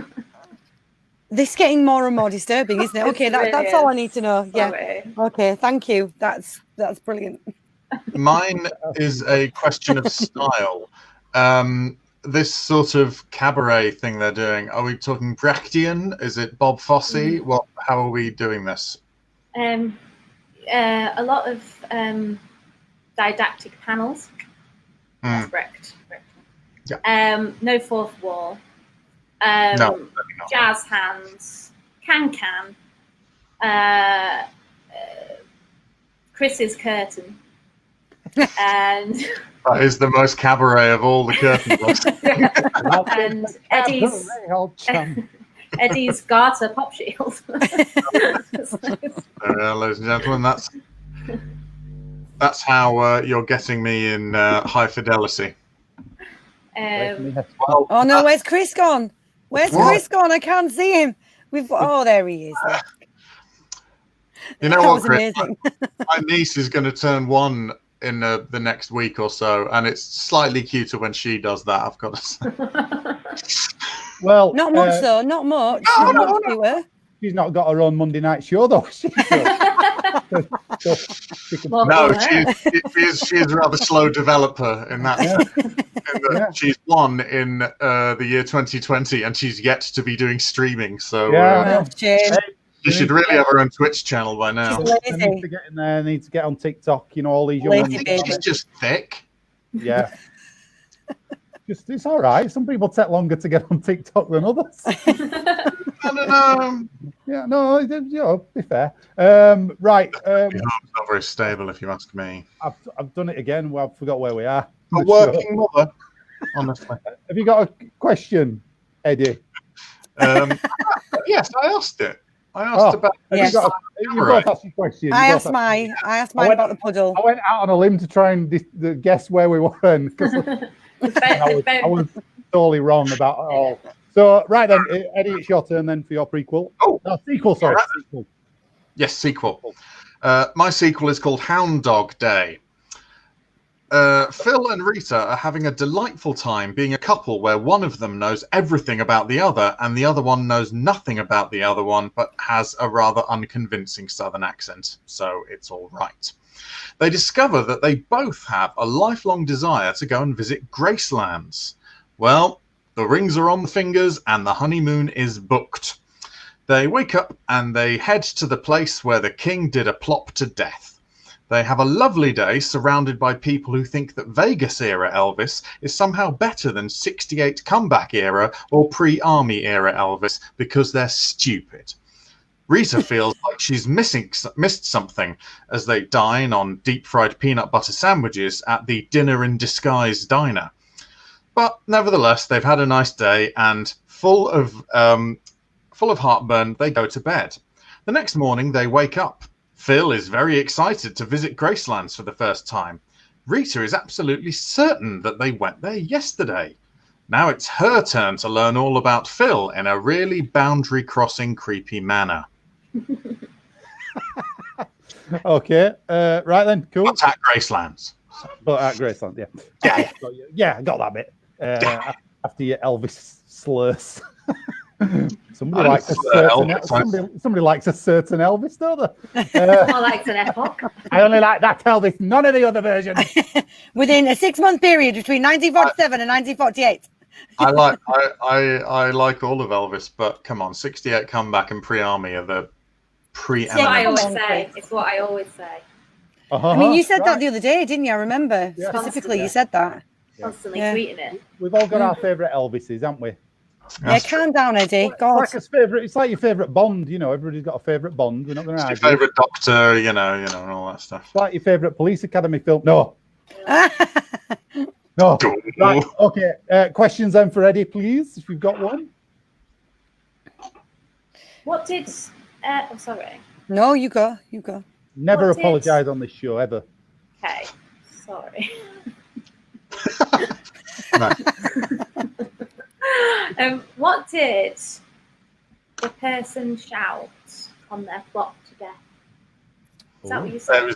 This is getting more and more disturbing, isn't it? Okay, that's all I need to know. Yeah. Sorry. Okay, thank you. That's brilliant. Mine is a question of style. This sort of cabaret thing they're doing, are we talking Brechtian? Is it Bob Fosse? How are we doing this? A lot of didactic panels. That's Brecht. Yeah. No fourth wall. No, jazz hands. Can. Chris's curtain. And that is the most cabaret of all the curtains. And Eddie's garter pop shield. Ladies and gentlemen, that's how you're getting me in high fidelity. Oh no, where's Chris gone? Chris gone? I can't see him. There he is. You know what, Chris? My niece is going to turn 1 in the next week or so, and it's slightly cuter when she does that, I've got to say. Well, not much though, not much. No. She's not got her own Monday night show though. She is a rather slow developer in that. She's 1 in the year 2020, and she's yet to be doing streaming. So you should really have her own Twitch channel by now. She needs to get in there. Needs to get on TikTok. You know, all these young ones. She's just thick. Yeah. It's all right. Some people take longer to get on TikTok than others. I don't know. Yeah, no, you know, be fair. Right. It's not very stable, if you ask me. I've done it again. Well, I forgot where we are. A working mother, honestly. Have you got a question, Eddie? Yes, I asked it. I asked about. Yes. You both asked your question. I asked mine about the puddle. I went out on a limb to try and guess where we were, because I was totally wrong about it all. So, right then, Eddie, it's your turn then for your prequel. Oh, no, sequel, sorry. Right. Sequel. Yes, sequel. My sequel is called Groundhog Day. Phil and Rita are having a delightful time being a couple where one of them knows everything about the other and the other one knows nothing about the other one but has a rather unconvincing southern accent, so it's all right. They discover that they both have a lifelong desire to go and visit Gracelands. Well, the rings are on the fingers and the honeymoon is booked. They wake up and they head to the place where the king did a plop to death. They have a lovely day surrounded by people who think that Vegas-era Elvis is somehow better than 68 comeback-era or pre-army era Elvis because they're stupid. Rita feels like she's missed something as they dine on deep-fried peanut butter sandwiches at the Dinner in Disguise diner. But nevertheless, they've had a nice day and full of heartburn, they go to bed. The next morning, they wake up. Phil is very excited to visit Gracelands for the first time. Rita is absolutely certain that they went there yesterday. Now it's her turn to learn all about Phil in a really boundary-crossing, creepy manner. Okay, right then, cool. But at Gracelands. But at Graceland, yeah, I got that bit. After your Elvis slurs. Somebody likes a certain Elvis, don't they? I liked an epoch. I only like that Elvis, none of the other versions. Within a 6-month period between 1947 and 1948. I like all of Elvis, but come on, 68 comeback and pre-army are the preeminent. It's what I always say. I mean, you said that the other day, didn't you? I remember specifically you said that. Constantly tweeting it. We've all got our favourite Elvises, haven't we? Yeah, calm down, Eddie. God. It's like your favourite Bond, you know. Everybody's got a favourite Bond. We're not going to argue. Your favourite Doctor, you know, and all that stuff. It's like your favourite Police Academy film. No. No. Right. Okay. Questions then for Eddie, please, if you've got one. What did? Sorry. No, you go. Never apologise on this show ever. Okay. Sorry. What did the person shout on their plot to death? Is that what you said?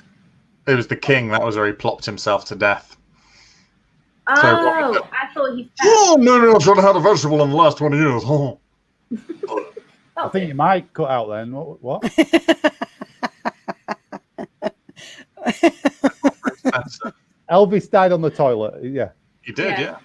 It was the king. That was where he plopped himself to death. Oh, so, I thought he. Oh no! I've not had a vegetable in the last 20 years. Oh. I think you might cut out then. What? Elvis died on the toilet. Yeah. He did, yeah.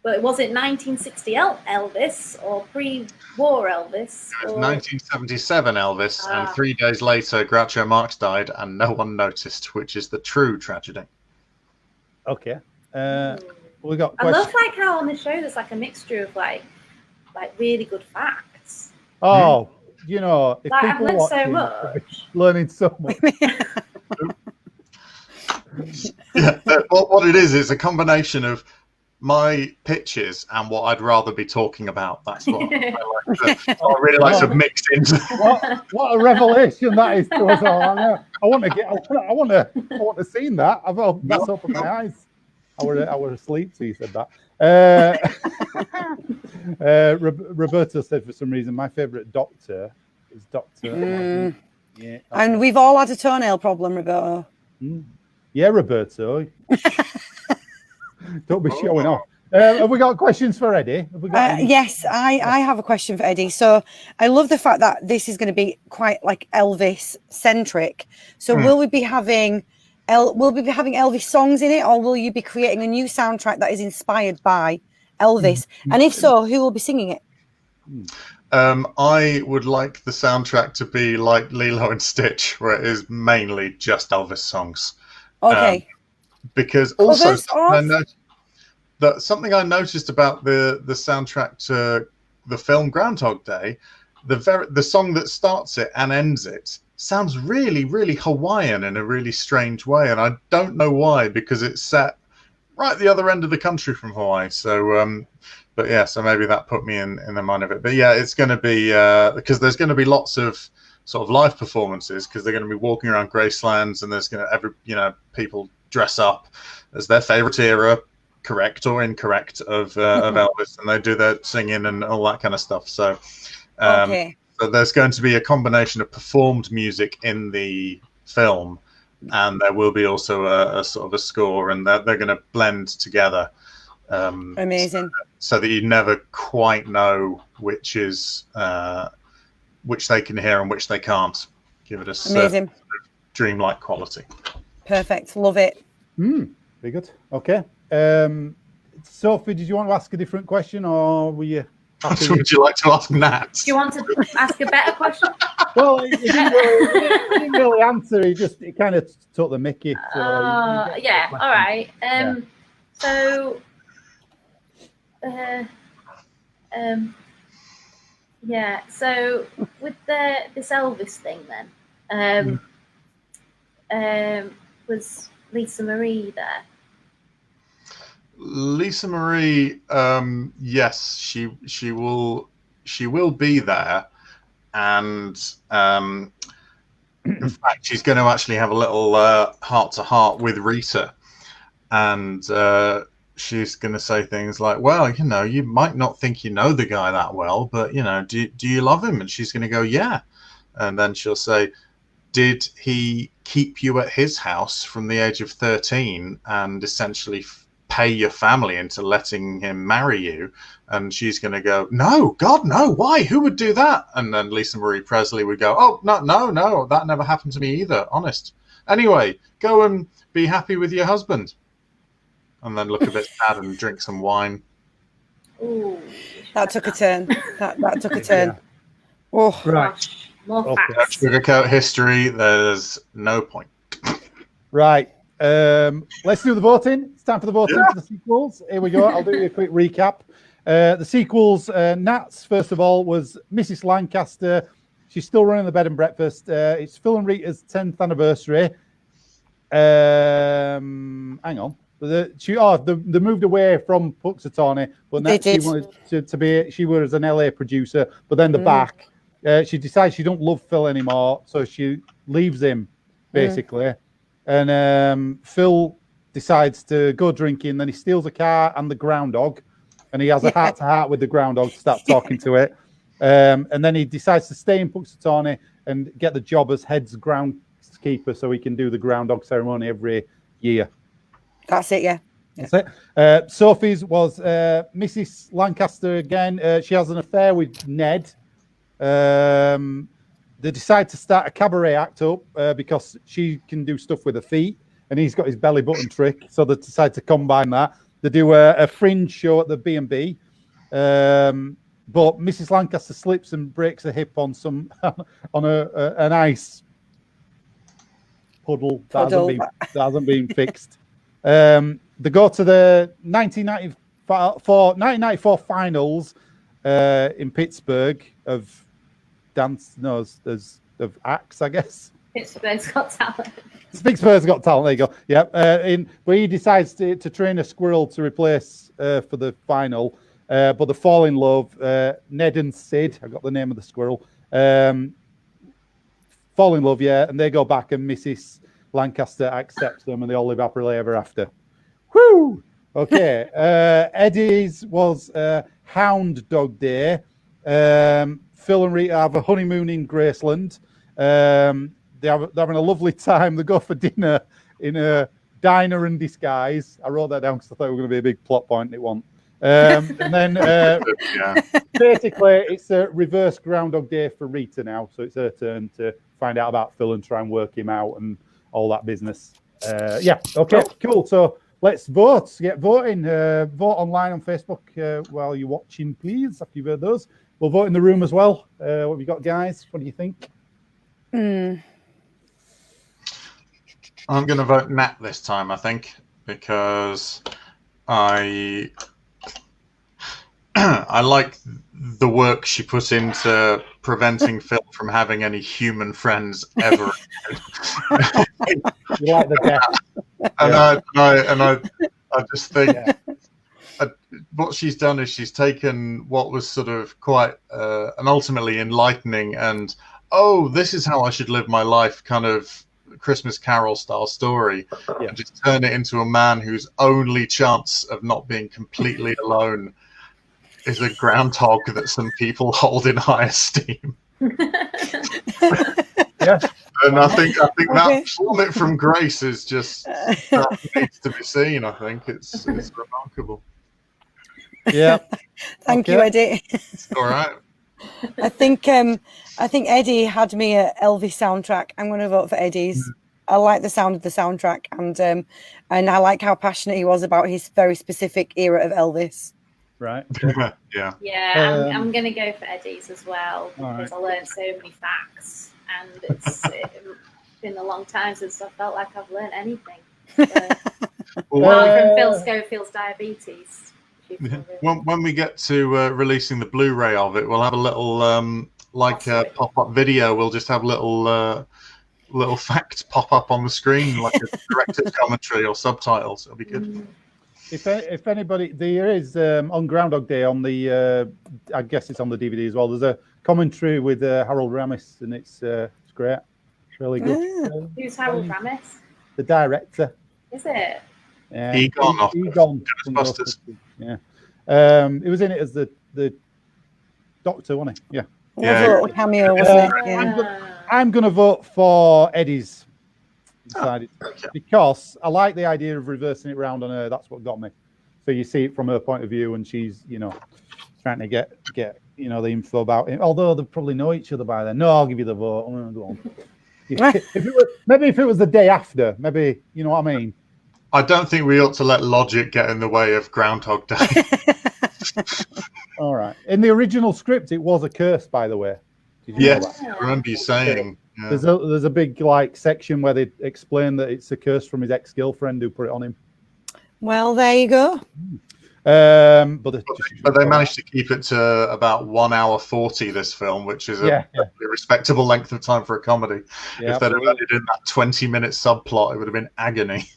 But was it 1960 Elvis or pre-war Elvis? It was 1977 Elvis, and 3 days later, Groucho Marx died, and no one noticed, which is the true tragedy. Okay. We got. I love like how on the show there's like a mixture of like really good facts. Oh, you know, if like, people I've learned watching, so much. Learning so much. Yeah, what it is a combination of my pitches and what I'd rather be talking about. That's what I really like to mix into. What a revelation that is to us all. I want to see that. That's opened my eyes. I were asleep, so you said that. Roberto said for some reason my favourite doctor is Doctor. Yeah, and we've all had a toenail problem, Roberto. Yeah, Roberto. Don't be showing off. Have we got questions for Eddie? Yes, I have a question for Eddie. So I love the fact that this is going to be quite like Elvis centric. So will we be having Elvis songs in it, or will you be creating a new soundtrack that is inspired by Elvis? And if so, who will be singing it? I would like the soundtrack to be like Lilo and Stitch, where it is mainly just Elvis songs. Okay. Because also something I noticed about the soundtrack to the film Groundhog Day, the song that starts it and ends it sounds really, really Hawaiian in a really strange way, and I don't know why, because it's set right at the other end of the country from Hawaii. So, but yeah, so maybe that put me in the mind of it. But yeah, it's going to be because there's going to be lots of sort of live performances because they're going to be walking around Gracelands, and there's going to people dress up as their favorite era, correct or incorrect, of Elvis, and they do their singing and all that kind of stuff. So, so there's going to be a combination of performed music in the film, and there will be also a sort of a score, and they're going to blend together. Amazing. So that you never quite know which is which they can hear and which they can't. Give it a certain dreamlike quality. Perfect. Love it. Very good. Okay. Sophie, did you want to ask a different question, or were you happy? Would you like to ask Nat? Do you want to ask a better question? Well, he didn't really answer. He kind of took the mickey. So yeah. All right. So, yeah. So with this Elvis thing, then, was Lisa Marie there? Lisa Marie, yes, she will be there, and in fact, she's going to actually have a little heart-to-heart with Rita, and she's going to say things like, "Well, you might not think you know the guy that well, but do you love him?" And she's going to go, "Yeah," and then she'll say, "Did he keep you at his house from the age of 13 and essentially pay your family into letting him marry you?" And she's going to go, "No, God, no. Why? Who would do that?" And then Lisa Marie Presley would go, "Oh, no, that never happened to me either. Honest. Anyway, go and be happy with your husband." And then look a bit sad and drink some wine. Ooh, that took a turn. That took a turn. Yeah. Oh, Right. More facts. Sugarcoat history. There's no point. Right. Let's do the voting. It's time for the voting for the sequels. Here we go. I'll do you a quick recap. The sequels, Nat's, first of all, was Mrs. Lancaster. She's still running the bed and breakfast. It's Phil and Rita's 10th anniversary. Hang on. They moved away from Puxatawny, but she wanted to be. She was an LA producer, but then they're back. She decides she don't love Phil anymore, so she leaves him, basically. And Phil decides to go drinking. Then he steals a car and the groundhog, and he has a heart-to-heart with the groundhog to start talking to it. And then he decides to stay in Puxatawny and get the job as head's groundskeeper, so he can do the groundhog ceremony every year. That's it, yeah. That's it. Sophie's was Mrs. Lancaster again. She has an affair with Ned. They decide to start a cabaret act up because she can do stuff with her feet, and he's got his belly button trick. So they decide to combine that. They do a fringe show at the B&B, but Mrs. Lancaster slips and breaks her hip on an ice puddle that hasn't been fixed. They go to the 1994 finals in Pittsburgh of acts, I guess. Pittsburgh's Got Talent. Pittsburgh's Got Talent. There you go. Yep. But he decides to train a squirrel to replace for the final. But they fall in love. Ned and Sid, I got the name of the squirrel. Fall in love, and they go back, and Mrs. Lancaster accepts them, and they all live happily ever after. Whoo! Okay. Eddie's was Hound Dog Day. Phil and Rita have a honeymoon in Graceland. They're having a lovely time. They go for dinner in a diner and disguise. I wrote that down because I thought it was going to be a big plot point. It wasn't. And then basically it's a reverse Groundhog Day for Rita now. So it's her turn to find out about Phil and try and work him out and all that business. Okay, cool. So let's vote. Get voting. Vote online on Facebook while you're watching, please, after you've heard those. We'll vote in the room as well. What have you got, guys? What do you think? I'm going to vote Nat this time, I think, because I like the work she put into preventing Phil from having any human friends ever. You like the death. And I just think what she's done is she's taken what was sort of quite an ultimately enlightening and, oh, this is how I should live my life kind of Christmas Carol style story, and just turn it into a man whose only chance of not being completely alone is a groundhog that some people hold in high esteem. And I think that plummet from grace is just that needs to be seen. I think it's remarkable. Yeah. Thank you, Eddie. It's all right. I think Eddie had me at Elvis soundtrack. I'm going to vote for Eddie's. I like the sound of the soundtrack, and I like how passionate he was about his very specific era of Elvis. Right. Yeah. Yeah, I'm going to go for Eddie's as well because I learned so many facts, and it's been a long time since I felt like I've learned anything. Apart from Phil Schofield's diabetes. When we get to releasing the Blu-ray of it, we'll have a little pop-up video. We'll just have little facts pop up on the screen, like a director's commentary or subtitles. It'll be good. If anybody, there is on Groundhog Day on the, I guess it's on the DVD as well. There's a commentary with Harold Ramis, and it's great. It's really good. Who's Harold Ramis? The director. Is it? Yeah. Egon. Ghostbusters. Yeah. He was in it as the doctor, wasn't he? Yeah. Yeah. Cameo, wasn't it? Yeah. I'm going to vote for Eddie's. Decided because I like the idea of reversing it round on her. That's what got me. So you see it from her point of view, and she's trying to get the info about him. Although they probably know each other by then. No, I'll give you the vote. Go on. If it was the day after, maybe you know what I mean. I don't think we ought to let logic get in the way of Groundhog Day. All right. In the original script, it was a curse, by the way. Yes, I remember you saying. Yeah. There's a big section where they explain that it's a curse from his ex-girlfriend who put it on him. Well, there you go. But they managed to keep it to about 1 hour 40. This film, which is a respectable length of time for a comedy. If they'd have added in that 20-minute subplot, it would have been agony.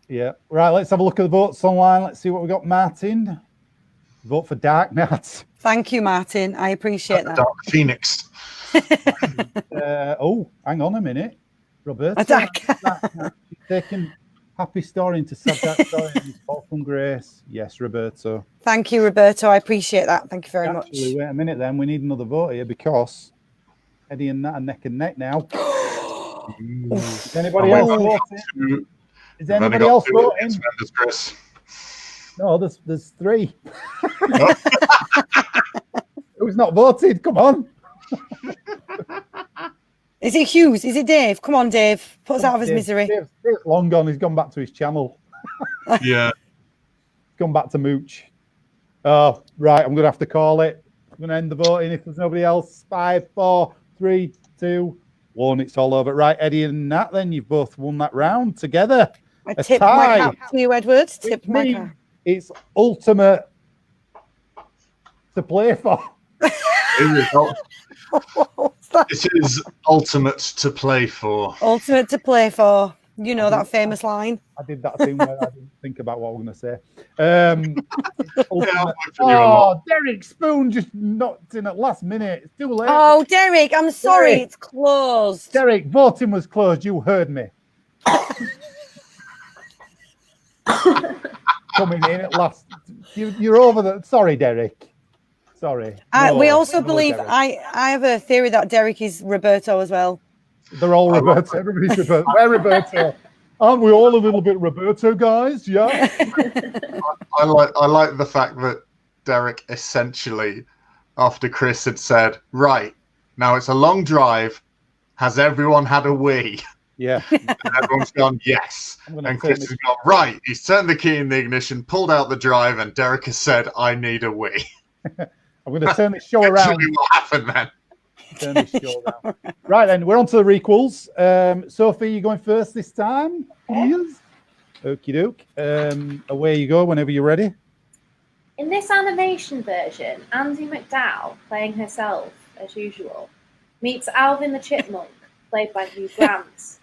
Yeah. Right. Let's have a look at the votes online. Let's see what we got. Martin, vote for Dark Knight. Thank you, Martin. I appreciate that. Dark Phoenix. Hang on a minute, Roberta. She's taking Happy Story into Sad Dark Story and it's Fall from Grace. Yes, Roberto. Thank you, Roberto. I appreciate that. Thank you very much. Wait a minute then. We need another vote here because Eddie and Nat are neck and neck now. Is anybody else voting? Is anybody else voting? No, there's 3. Who's not voted? Come on. Is it Hughes? Is it Dave? Come on, Dave. Put us out of his misery. Dave's long gone. He's gone back to his channel. Yeah. Gone back to Mooch. Oh, right. I'm going to have to call it. I'm going to end the voting if there's nobody else. 5, 4, 3, 2, 1. It's all over. Right, Eddie and Nat, then you've both won that round together. I tip my cap to you, Edward. Tip my cap. It's ultimate to play for. It is ultimate to play for. Ultimate to play for. You know that famous line. I did that thing where I didn't think about what I was going to say. Derek Spoon just knocked in at last minute. It's too late. Oh, Derek, I'm sorry. It's closed. Derek, voting was closed. You heard me. Coming in at last. You're over the... Sorry, Derek. Sorry. We also believe... I have a theory that Derek is Roberto as well. They're all Roberto. Everybody's Roberto. We're Roberto. Aren't we all a little bit Roberto, guys? Yeah. I like the fact that Derek essentially, after Chris had said, right, now it's a long drive. Has everyone had a wee? Yeah. And everyone's gone, yes. And Chris has gone, right. He's turned the key in the ignition, pulled out the drive, and Derek has said, I need a wee. I'm going to turn this show around. What happened then? Turn this show around. Right then, we're on to the requels. Sophie, you going first this time? Yes. Okie doke. Away you go whenever you're ready. In this animation version, Andie MacDowell, playing herself as usual, meets Alvin the Chipmunk, played by Hugh Grant.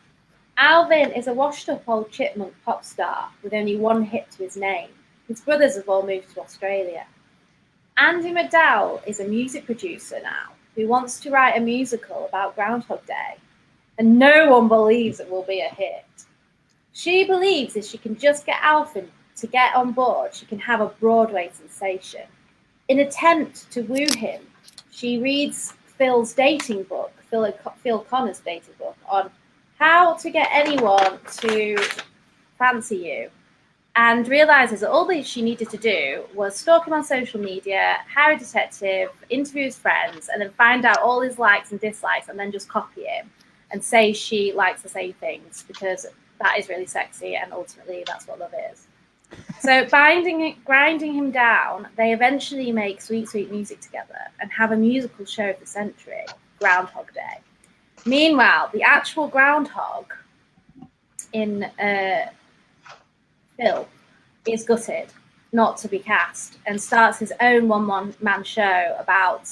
Alvin is a washed-up old chipmunk pop star with only one hit to his name. His brothers have all moved to Australia. Andy McDowell is a music producer now who wants to write a musical about Groundhog Day, and no one believes it will be a hit. She believes if she can just get Alvin to get on board, she can have a Broadway sensation. In an attempt to woo him, she reads Phil's dating book, Phil Connor's dating book, on how to get anyone to fancy you, and realizes that all that she needed to do was stalk him on social media, hire a detective, interview his friends, and then find out all his likes and dislikes, and then just copy him and say she likes the same things, because that is really sexy, and ultimately that's what love is. So grinding him down, they eventually make sweet, sweet music together and have a musical show of the century, Groundhog Day. Meanwhile, the actual groundhog in Phil is gutted not to be cast and starts his own one-man show about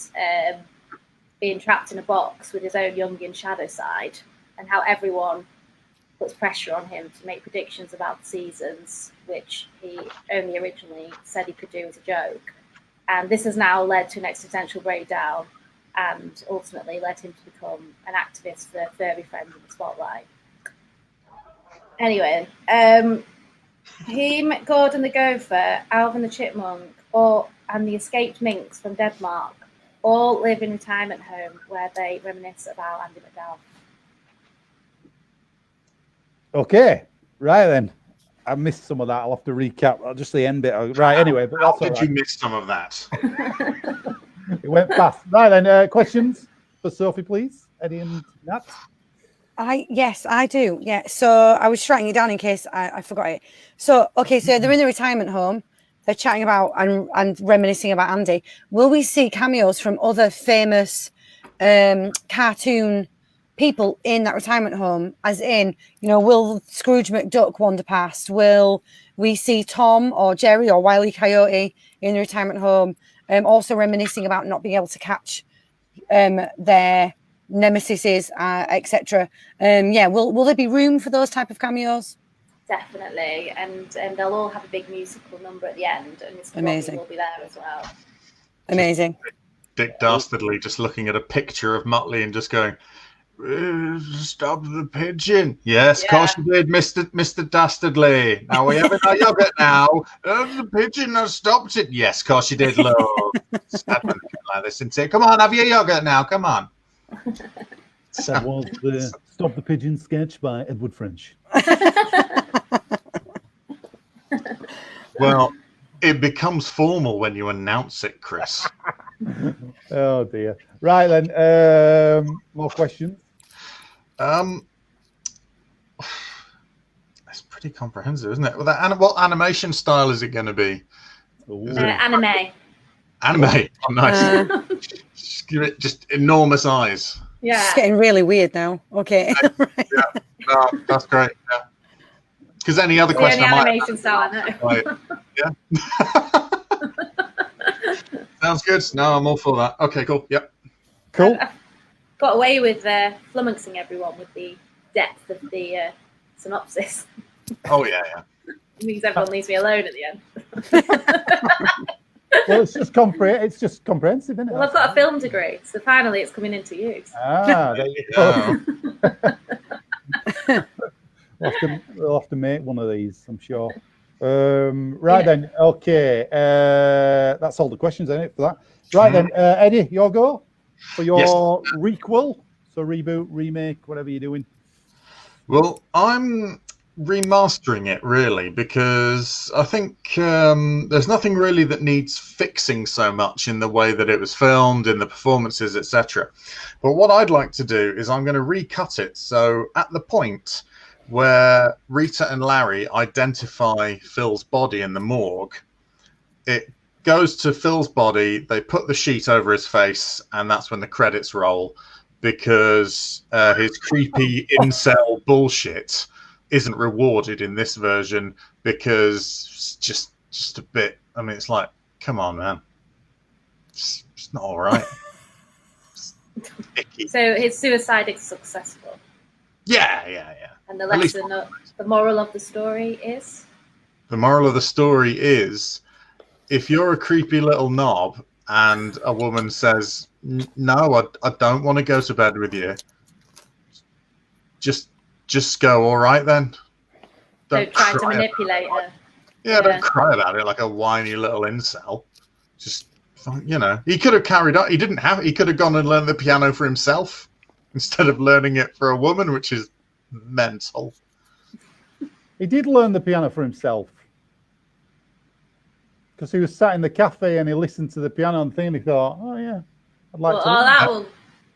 being trapped in a box with his own Jungian shadow side, and how everyone puts pressure on him to make predictions about the seasons, which he only originally said he could do as a joke. And this has now led to an existential breakdown and ultimately led him to become an activist for furry friends in the spotlight. Anyway, him, Gordon the Gopher, Alvin the Chipmunk, and the escaped minx from Denmark all live in a retirement home where they reminisce about Andy McDowell. Okay, right then. I missed some of that. I'll have to recap. I'll just the end bit. Right, anyway. But how did you miss some of that? It went fast. Right then, questions for Sophie, please. Eddie and Nat? Yes, I do. Yeah. So I was writing it down in case I forgot it. So, okay, so they're in the retirement home. They're chatting about and reminiscing about Andy. Will we see cameos from other famous cartoon people in that retirement home? As in, will Scrooge McDuck wander past? Will we see Tom or Jerry or Wile E. Coyote in the retirement home? Also reminiscing about not being able to catch their nemesises, etc. Will there be room for those type of cameos? Definitely, and they'll all have a big musical number at the end, and Mr. Amazing. Robbie will be there as well. Amazing. Dick Dastardly just looking at a picture of Muttley and just going, "Stop the pigeon." Yes, of course you did, Mr. Dastardly. Now we have our yogurt now. The pigeon has stopped it. Yes, of course you did, love. Like this, isn't it? Come on, have your yogurt now. Come on. That was the Stop the Pigeon sketch by Edward French. Well, it becomes formal when you announce it, Chris. Oh dear. Right then, more questions. It's pretty comprehensive, isn't it? Well, what animation style is it going to be? Anime. Anime. Oh, nice. Just give it just enormous eyes. Yeah. It's getting really weird now. Okay. Yeah. No, that's great. Yeah. Because any other question The I might animation style, I know. Right. Yeah. Sounds good. No, I'm all for that. Okay, cool. Yep. Cool. I've got away with flummoxing everyone with the depth of the synopsis. Oh yeah. It means everyone leaves me alone at the end. Well, it's just comprehensive, isn't it? Well, I've got a film degree, so finally it's coming into use. There you go. We'll have to make one of these, I'm sure. Right then, okay. That's all the questions, isn't it, for that? Right then, Eddie, your go for your requel. So reboot, remake, whatever you're doing. Well, I'm remastering it really because I think there's nothing really that needs fixing so much in the way that it was filmed, in the performances, etc. But what I'd like to do is I'm going to recut it. So at the point where Rita and Larry identify Phil's body in the morgue, it goes to Phil's body, they put the sheet over his face, and that's when the credits roll, because his creepy incel bullshit isn't rewarded in this version, because it's just a bit, I mean, it's like, come on, man. It's not all right. So his suicide is successful. Yeah. And the lesson, the moral of the story is? The moral of the story is, if you're a creepy little knob and a woman says, no, I don't want to go to bed with you, just go, all right then. Don't try to manipulate her. Yeah, don't cry about it like a whiny little incel. Just, he could have carried on. He could have gone and learned the piano for himself instead of learning it for a woman, which is mental. He did learn the piano for himself. Because he was sat in the cafe and he listened to the piano and thing, and he thought, oh yeah, I'd like to.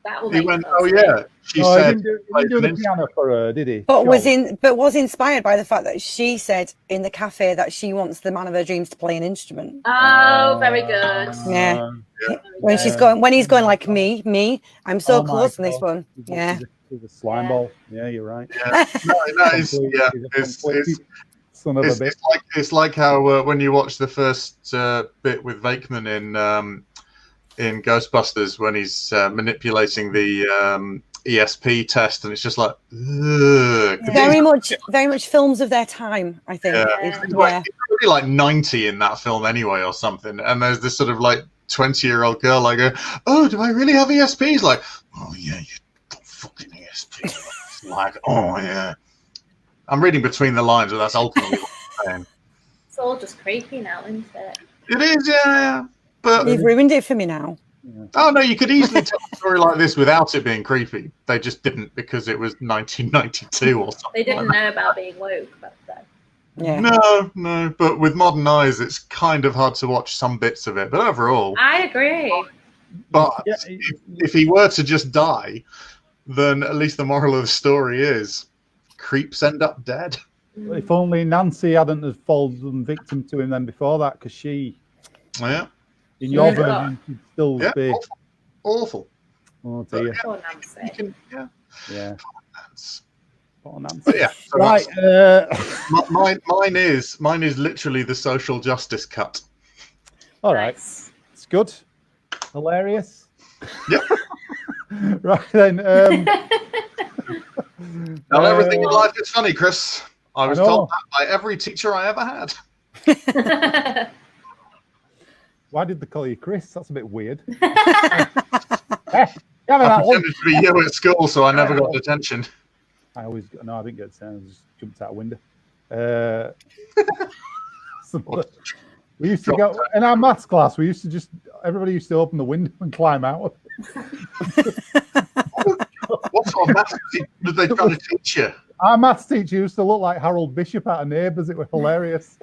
That will he make went, sense. oh yeah. She said he didn't do the piano for her, did he? But was inspired by the fact that she said in the cafe that she wants the man of her dreams to play an instrument. Oh, very good. Yeah. When he's going like me, I'm so close in this one. Yeah. He's a slime ball. Yeah, you're right. Yeah. It's like how when you watch the first bit with Wakeman in Ghostbusters when he's manipulating the ESP test, and it's just like very much films of their time, I think. It's really like 90 in that film anyway or something, and there's this sort of like 20-year-old girl like, oh, do I really have ESPs? Like, oh yeah, you got fucking ESP. Like, oh yeah. I'm reading between the lines, but that's ultimately what I'm saying. It's all just creepy now, isn't it? It is, yeah. But you've ruined it for me now. Oh no, you could easily tell a story like this without it being creepy. They just didn't because it was 1992 or something. They didn't know about being woke back then. Yeah. No. But with modern eyes, it's kind of hard to watch some bits of it. But overall, I agree. But if he were to just die, then at least the moral of the story is creeps end up dead. If only Nancy hadn't have fallen victim to him then before that, because she. Yeah. In your version, she'd still be awful. Oh dear. Poor Nancy. Yeah. Poor Nancy. But yeah. So right. Mine is literally the social justice cut. All right. Nice. It's good. Hilarious. Yep. Right then. Not everything in life is funny, Chris. I was told that by every teacher I ever had. Why did they call you Chris? That's a bit weird. I pretended to be you at school, so I never got detention. I didn't get detention. I just jumped out a window. We used to go in our maths class. Everybody used to open the window and climb out. What sort of maths did they try to teach you? Our maths teacher used to look like Harold Bishop out of Neighbours. It was hilarious.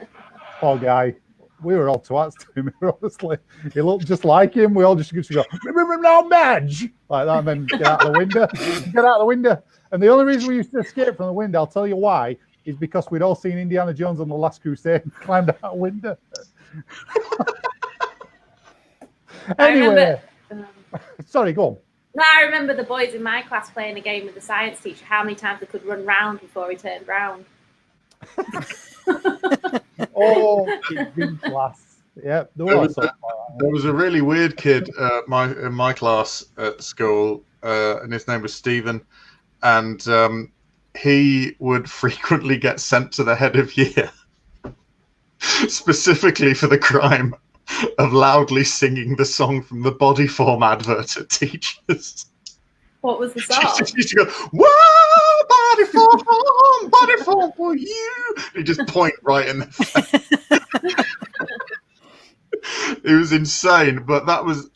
Poor guy. We were all twats to him, honestly. He looked just like him. We all just used to go, no, Madge! Like that, and then get out the window. Get out the window. And the only reason we used to escape from the window, I'll tell you why, is because we'd all seen Indiana Jones on the Last Crusade and climbed out a window. Anyway. Sorry, go on. No, I remember the boys in my class playing a game with the science teacher, how many times they could run round before he turned round. In class. Yeah, there was a really weird kid in my class at school, and his name was Stephen, and he would frequently get sent to the head of year, specifically for the crime of loudly singing the song from the Body Form advert at teachers. What was the song? She used to go, whoa, body form for you. He just point right in the face. It was insane, but that was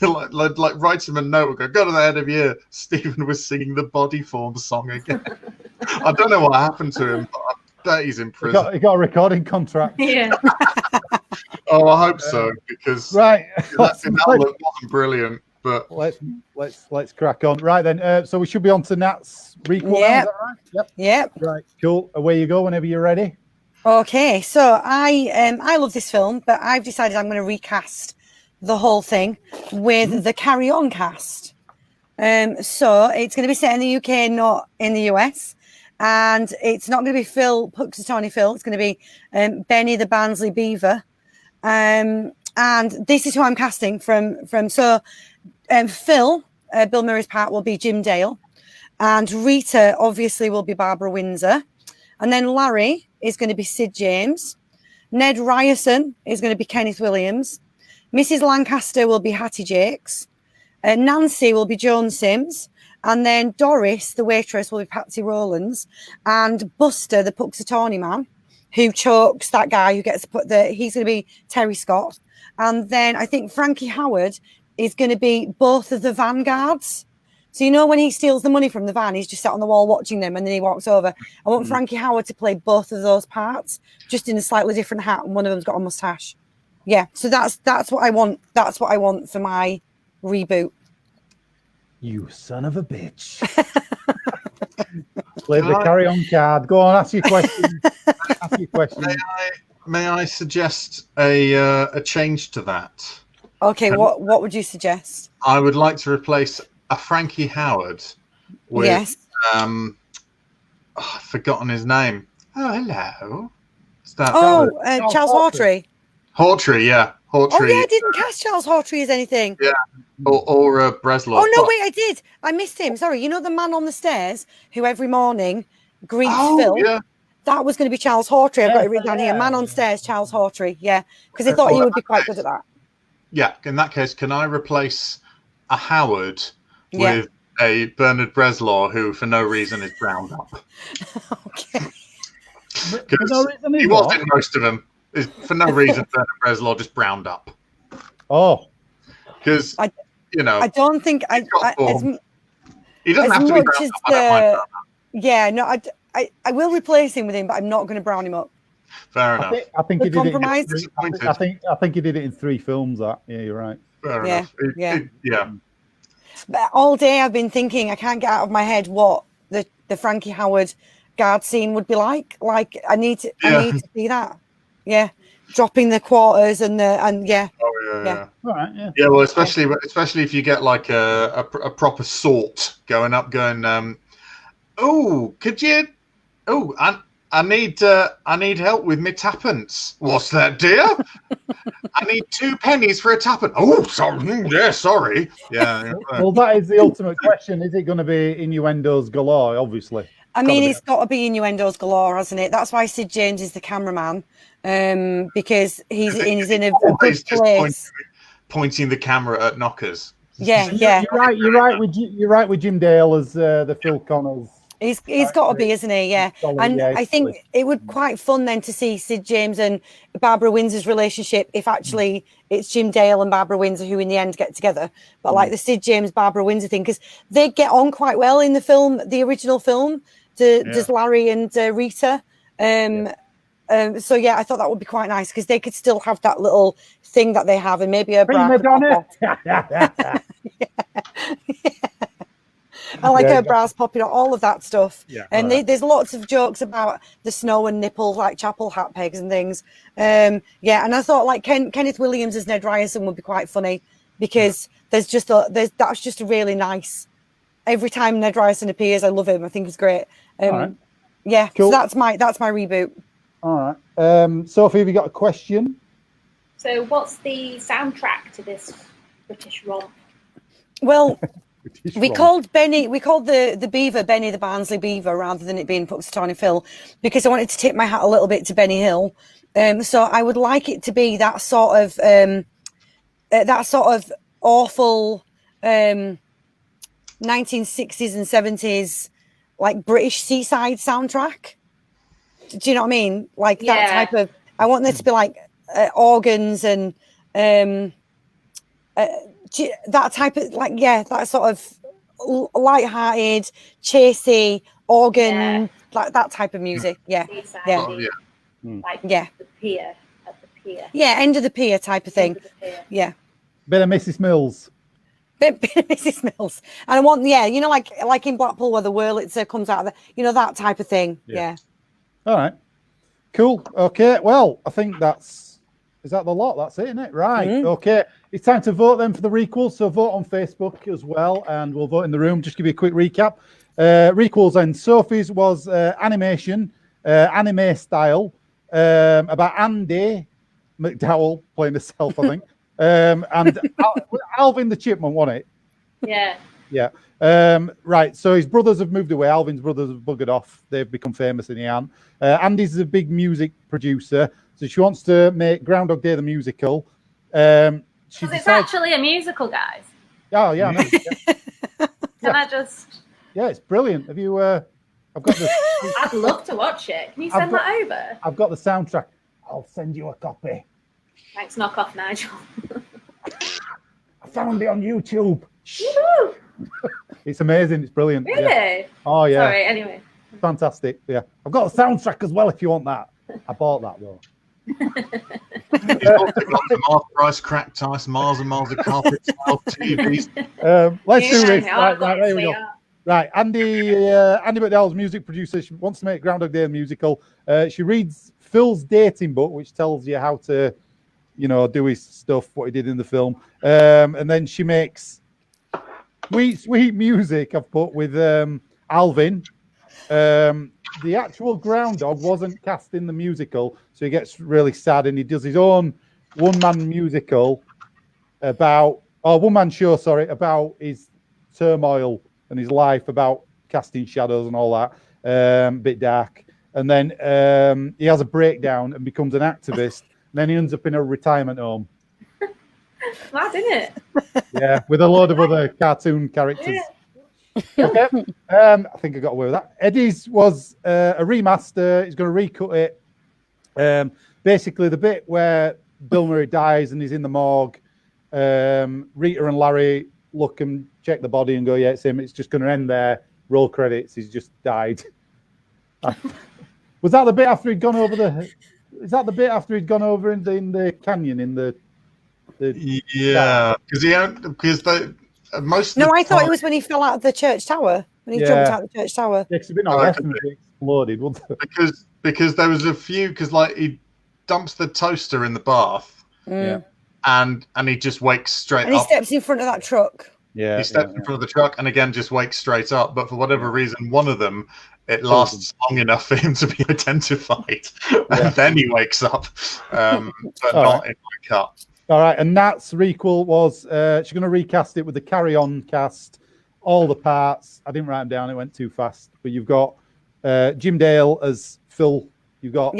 like write him a note and go to the head of year. Stephen was singing the Body Form song again. I don't know what happened to him, but I bet he's in prison. He got a recording contract. Yeah. Oh, I hope so, because right. that wasn't brilliant. But let's crack on. Right then, so we should be on to Nat's Requel. Yep. Right? Yep. Right, cool. Away you go whenever you're ready. Okay, so I love this film, but I've decided I'm going to recast the whole thing with the Carry On cast. So it's going to be set in the UK, not in the US, and it's not going to be Puxatawny Phil. It's going to be Benny the Barnsley Beaver, and this is who I'm casting from. So Phil, Bill Murray's part will be Jim Dale. and Rita obviously will be Barbara Windsor, and then Larry is going to be Sid James. Ned Ryerson is going to be Kenneth Williams. Mrs. Lancaster will be Hattie Jakes. Nancy will be Joan Sims. And then Doris, the waitress, will be Patsy Rowlands. And Buster, the Puxatawny man, who chokes that guy who gets put there, he's going to be Terry Scott. And then I think Frankie Howard is going to be both of the vanguards. So, you know, when he steals the money from the van, he's just sat on the wall watching them and then he walks over. I want Frankie Howard to play both of those parts, just in a slightly different hat, and one of them's got a mustache. Yeah, so that's what I want. That's what I want for my reboot. You son of a bitch. Play the carry-on card. Go on, ask your question. Ask your question. May I suggest a change to that? Okay, what would you suggest? I would like to replace a Frankie Howard with I've forgotten his name. Oh, hello. Charles Hawtrey. Hawtrey, yeah. Hawtrey. Oh, yeah, I didn't cast Charles Hawtrey as anything. Yeah. Or Breslau. Oh, no, wait, I did. I missed him. Sorry. You know the man on the stairs who every morning greets Phil? Yeah. That was going to be Charles Hawtrey. I've got it written down here. Man on stairs, Charles Hawtrey. Yeah, because I thought he would be quite good at that. Yeah, in that case, can I replace a Howard with a Bernard Breslau who, for no reason, is browned up? Okay. Because he was in most of them. For no reason, Bernard Breslau just browned up. Oh. Because, you know. I don't think... he doesn't have to be browned up. Yeah, no, I will replace him with him, but I'm not going to brown him up. Fair enough. I think he did compromise. I think he did it in 3 films. Yeah, you're right. Fair enough. Yeah. But all day I've been thinking, I can't get out of my head what the Frankie Howard guard scene would be like. Like I need to see that. Yeah, dropping the quarters and yeah. Oh yeah. All right. Yeah. Yeah. Well, especially if you get like a proper sort going up, going. Oh, could you? Oh, I need help with my tuppence. What's that, dear? I need 2 pennies for a tuppence. Oh, sorry. Yeah, sorry. Yeah. Well, that is the ultimate question. Is it going to be innuendos galore? Obviously. I mean, it's got to be innuendos galore, hasn't it? That's why Sid James is the cameraman, because he's in a good place. Pointing the camera at knockers. Yeah. You're right with Jim Dale as the Phil Connors. He's got to be, isn't he? Yeah. And I think it would be quite fun then to see Sid James and Barbara Windsor's relationship if actually it's Jim Dale and Barbara Windsor who in the end get together. But like the Sid James Barbara Windsor thing, because they get on quite well in the film, the original film, does Larry and Rita. So yeah, I thought that would be quite nice because they could still have that little thing that they have and maybe a prima donna. I like her bras popping out, all of that stuff. Yeah, and there's lots of jokes about the snow and nipples, like chapel hat pegs and things. And I thought like Kenneth Williams as Ned Ryerson would be quite funny because that's just a really nice. Every time Ned Ryerson appears, I love him. I think he's great. Right. Yeah, cool. So that's my reboot. All right. Sophie, have you got a question? So, what's the soundtrack to this British romp? Well. We called the beaver Benny the Barnsley Beaver rather than it being Puxatawny Phil because I wanted to tip my hat a little bit to Benny Hill. So I would like it to be that sort of awful 1960s and 70s like British seaside soundtrack. Do you know what I mean? Like that type of. I want there to be like organs and. That type of that sort of light-hearted, chasey organ, like that type of music. Yeah. Like the pier at the pier. Yeah, end of the pier type of thing. Yeah. Bit of Mrs. Mills. Bit of Mrs. Mills. And I want like in Blackpool where the Wurlitzer comes out of that type of thing. Yeah. All right. Cool. Okay. Well, I think is that the lot? That's it, isn't it? Right. Okay. It's time to vote then for the requels. So vote on Facebook as well, and we'll vote in the room. Just give you a quick recap. Requels and Sophie's was animation, anime style, about Andy McDowell playing herself, I think. And Alvin the Chipmunk won it. Yeah. Yeah. Right. So his brothers have moved away. Alvin's brothers have buggered off. They've become famous and he aren't. Andy's a big music producer. So she wants to make Groundhog Day the musical. It's actually a musical, guys. Oh, yeah. I know. Yeah. Can I just... Yeah, it's brilliant. Have you... I've got the... I'd love to watch it. Can you send that over? I've got the soundtrack. I'll send you a copy. Thanks, knock off, Nigel. I found it on YouTube. Woo-hoo! It's amazing. It's brilliant. Really? Yeah. Oh, yeah. Sorry, anyway. Fantastic. Yeah. I've got a soundtrack as well if you want that. I bought that, though. Mars Price, cracked ice, miles and miles of carpet, TVs. Let's do this. Right, there we go. Right, Andy McDowell's music producer. She wants to make Groundhog Day a musical. She reads Phil's dating book, which tells you how to, do his stuff, what he did in the film. And then she makes sweet music. I've put with Alvin. The actual groundhog wasn't cast in the musical, so he gets really sad, and he does his own one-man musical about his turmoil and his life, about casting shadows and all that. Bit dark. And then he has a breakdown and becomes an activist. And then he ends up in a retirement home. Mad, isn't it? Yeah, with a load of other cartoon characters. Yeah. Okay. I think I got away with that. Eddie's was a remaster. He's going to recut it. Basically, the bit where Bill Murray dies and he's in the morgue, Rita and Larry look and check the body and go, yeah, it's him. It's just going to end there. Roll credits. He's just died. Was that the bit after he'd gone over the? Is that the bit after he'd gone over in the canyon in the? Yeah, because most. No, I thought it was when he fell out of the church tower. When he jumped out of the church tower. Yeah, it'd been exploded, wouldn't it? Because there was a few, because like he dumps the toaster in the bath, and he just wakes straight up. And he steps in front of that truck. Yeah, he steps in front of the truck and again just wakes straight up. But for whatever reason, one of them, it lasts long enough for him to be identified, and then he wakes up, but not in my cut. All right, and Nat's Requel was she's going to recast it with the Carry On cast, all the parts. I didn't write them down; it went too fast. But you've got Jim Dale as Phil. You've got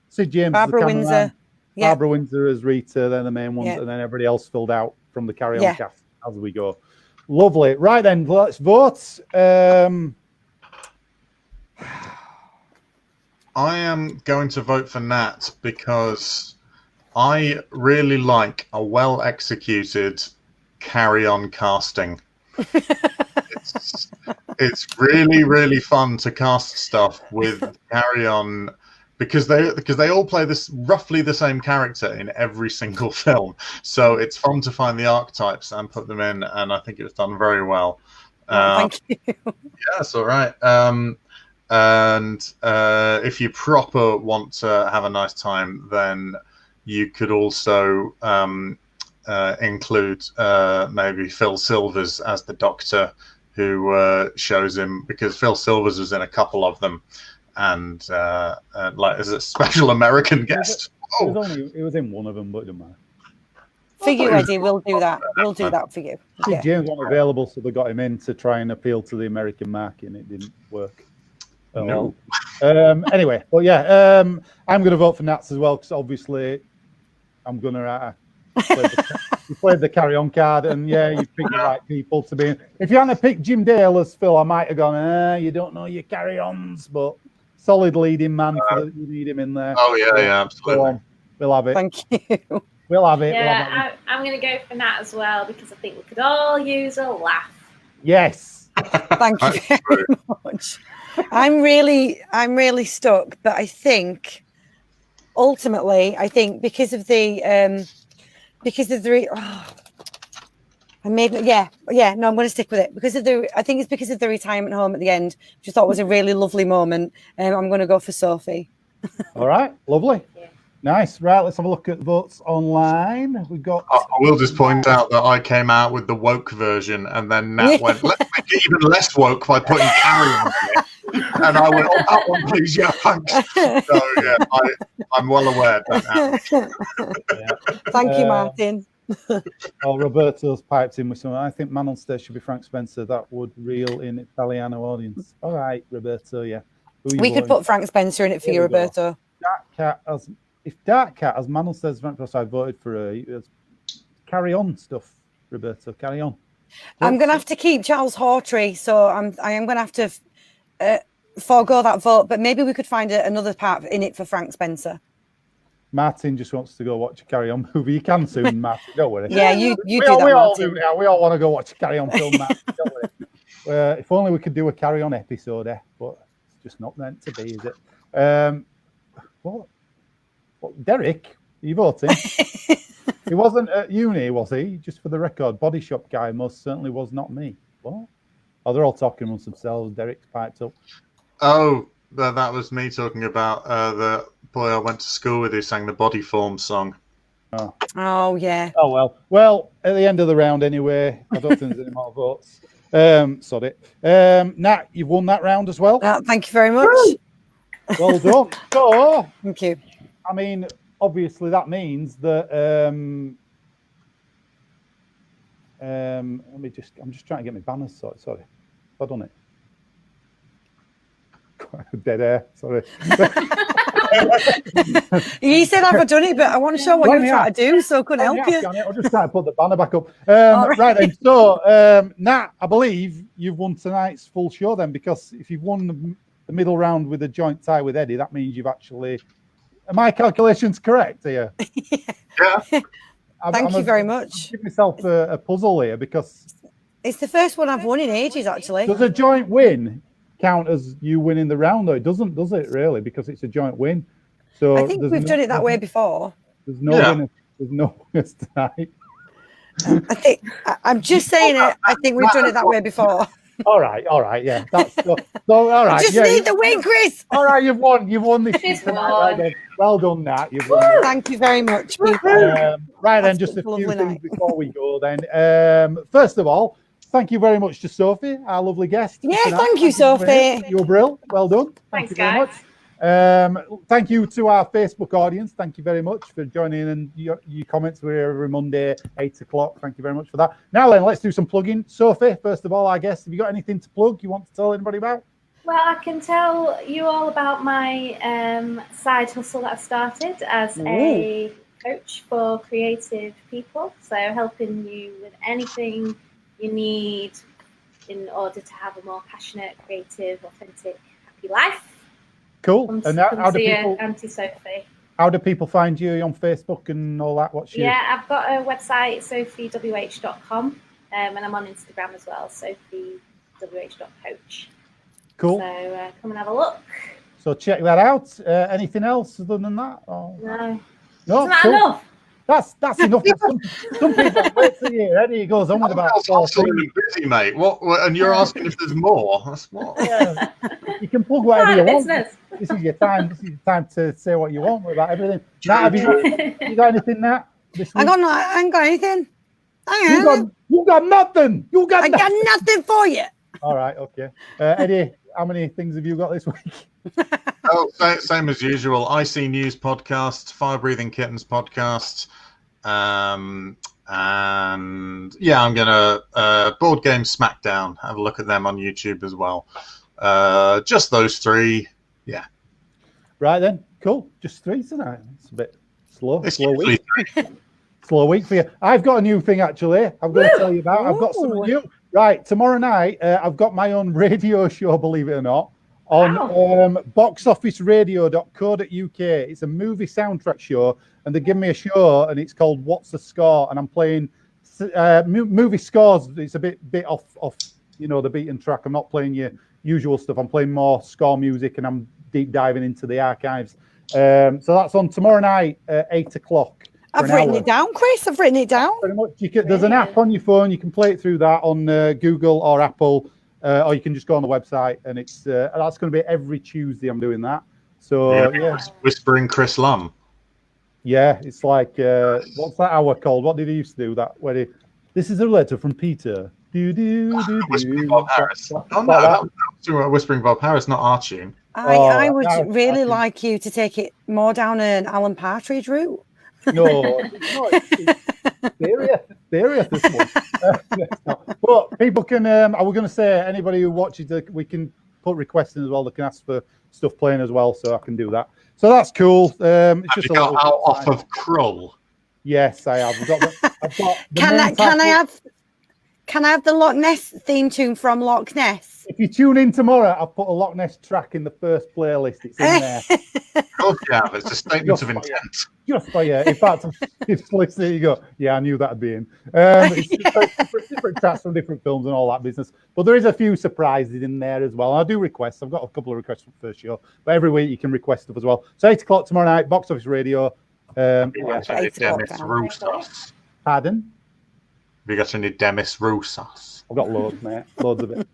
Sid James, Barbara as the Windsor, Barbara Windsor as Rita. They're the main ones, and then everybody else filled out from the Carry On cast as we go. Lovely. Right then, let's vote. I am going to vote for Nat because I really like a well-executed carry-on casting. It's really, really fun to cast stuff with carry-on because they all play this roughly the same character in every single film. So it's fun to find the archetypes and put them in, and I think it was done very well. Thank you. Yeah, that's all right. And if you proper want to have a nice time, then you could also include maybe Phil Silvers as the Doctor, who shows him, because Phil Silvers was in a couple of them, and like as a special American guest. It was in one of them, but it doesn't matter. For you, Eddie, we'll do that. We'll do that for you. Yeah. James wasn't available, so they got him in to try and appeal to the American market, and it didn't work. No. Anyway, but yeah, I'm going to vote for Nats as well, because obviously I'm going to you played the carry-on card, and you picked the right people to be in. If you hadn't picked Jim Dale as Phil, I might have gone, you don't know your carry-ons, but solid leading man, you need him in there. Oh, yeah, absolutely. We'll have it. Thank you. We'll have it. Yeah, I'm going to go for Nat as well, because I think we could all use a laugh. Yes. Thank you very much. I'm really stuck, but I think ultimately, because of the I'm going to stick with it I think it's because of the retirement home at the end, which I thought was a really lovely moment. I'm going to go for Sophie. All right, lovely. Yeah. Nice. Right, let's have a look at votes online. We've got. I will just point out that I came out with the woke version, and then Nat went, let's make it even less woke by putting carry on it. And I went, that one, please, yeah, thanks. So, yeah, I'm well aware of that now. Thank you, Martin. Oh, Roberto's piped in with something. I think Man on Stage should be Frank Spencer. That would reel in Italiano audience. All right, Roberto, yeah. We could put Frank Spencer in it for you, Roberto. If Dark Cat as Man on Stage, Frank Spencer, I voted for her. Carry on stuff, Roberto, carry on. I'm going to have to keep Charles Hawtrey, so I am going to have to forego that vote, but maybe we could find another part in it for Frank Spencer. Martin just wants to go watch a Carry On movie. You can soon, Martin. Don't worry. Yeah, you do that, we all Martin. do now. We all want to go watch a Carry On film, Martin. Don't worry. If only we could do a Carry On episode, but it's just not meant to be, is it? What? Derek, are you voting? He wasn't at uni, was he? Just for the record, Body Shop guy most certainly was not me. What? Oh, they're all talking amongst themselves. Derek's piped up. Oh, that was me talking about the boy I went to school with who sang the Body Form song. Oh, yeah. Oh, well. Well, at the end of the round anyway, I don't think there's any more votes. Sorry. Nat, you've won that round as well. Thank you very much. Well done. So, thank you. I mean, obviously that means that I'm just trying to get my banners sorted. Sorry. I've done it. Dead air. Sorry. You said I've done it, but I want to show what you're trying to do, so I couldn't help you. I'll just try to put the banner back up. Right then. So, Nat, I believe you've won tonight's full show then, because if you've won the middle round with a joint tie with Eddie, that means you've actually. Are my calculations correct here? Yeah. Thank you very much. Give myself a puzzle here, because it's the first one I've won in ages, actually. Does a joint win count as you winning the round, though? It doesn't, does it, really? Because it's a joint win. So I think we've done it that way before. There's no winners. There's no winners tonight. I'm just saying it. I think we've done it that way before. All right, yeah. That's so all right. I just need the win, Chris. All right, you've won this tonight. Right then. Well done, Nat. You've won. Thank you very much, people. Right then, just a few things before we go then. First of all, thank you very much to Sophie, our lovely guest. Yeah, thank you, Sophie. You're brilliant. Well done. Thank you very much. Thank you to our Facebook audience. Thank you very much for joining in, and your comments were here every Monday, 8 o'clock. Thank you very much for that. Now then, let's do some plugging. Sophie, first of all, our guest, have you got anything to plug you want to tell anybody about? Well, I can tell you all about my side hustle that I've started as a coach for creative people. So helping you with anything you need in order to have a more passionate, creative, authentic, happy life. Cool. And how do people, Auntie Sophie. How do people find you on Facebook and all that? I've got a website, sophiewh.com, and I'm on Instagram as well, sophiewh.coach. Cool. So come and have a look. So check that out. Anything else other than that? No. No. Isn't that enough? That's enough. Some people wait to hear Eddie goes on with about absolutely busy, mate. What? And you're asking if there's more? That's what? Yeah. You can plug whatever you want. Business. This is your time. This is your time to say what you want about everything. Nat, have you got anything, Nat? I ain't got anything. You got nothing. I got nothing for you. All right, okay. Eddie, how many things have you got this week? Same as usual. IC News podcast, Fire Breathing Kittens podcast, and yeah, I'm gonna board game Smackdown. Have a look at them on YouTube as well. Just those three. Yeah. Right then. Cool. Just three tonight. It's a bit slow. It's slow usually week. three. Slow week for you. I've got a new thing actually. I've got to tell you about. I've got something new. Right, tomorrow night I've got my own radio show, believe it or not, on boxofficeradio.co.uk. It's a movie soundtrack show, and they give me a show, and it's called What's the Score, and I'm playing movie scores. It's a bit off the beaten track. I'm not playing your usual stuff. I'm playing more score music, and I'm deep diving into the archives. So that's on tomorrow night at 8 o'clock. I've written it down, Chris. I've written it down. Pretty much. There's an app on your phone. You can play it through that on Google or Apple, or you can just go on the website, and it's that's going to be every Tuesday. I'm doing that. So yeah. Whispering Chris Lumb. Yeah, it's like what's that hour called? What did he used to do? That where this is a letter from Peter. Whispering Bob Harris. Oh no, that was Whispering Bob Harris, not our tune. I would really like you to take it more down an Alan Partridge route. No, serious this one. But people can. I was going to say anybody who watches it, we can put requests in as well. They can ask for stuff playing as well, so I can do that. So that's cool. It's Have just you got out off of Krull? Yes, I have. I've got Can I have the Loch Ness theme tune from Loch Ness? If you tune in tomorrow, I'll put a Loch Ness track in the first playlist. It's in there. Of course you have. It's a statement of intent. Just for you. In fact, it's listening. You go, yeah, I knew that'd be in. It's different tracks from different films and all that business. But there is a few surprises in there as well. And I do requests. I've got a couple of requests for the first show. But every week you can request stuff as well. So 8 o'clock tomorrow night, Box Office Radio. Pardon? Have you got any Demis Roussos? I've got loads, mate. Loads of it.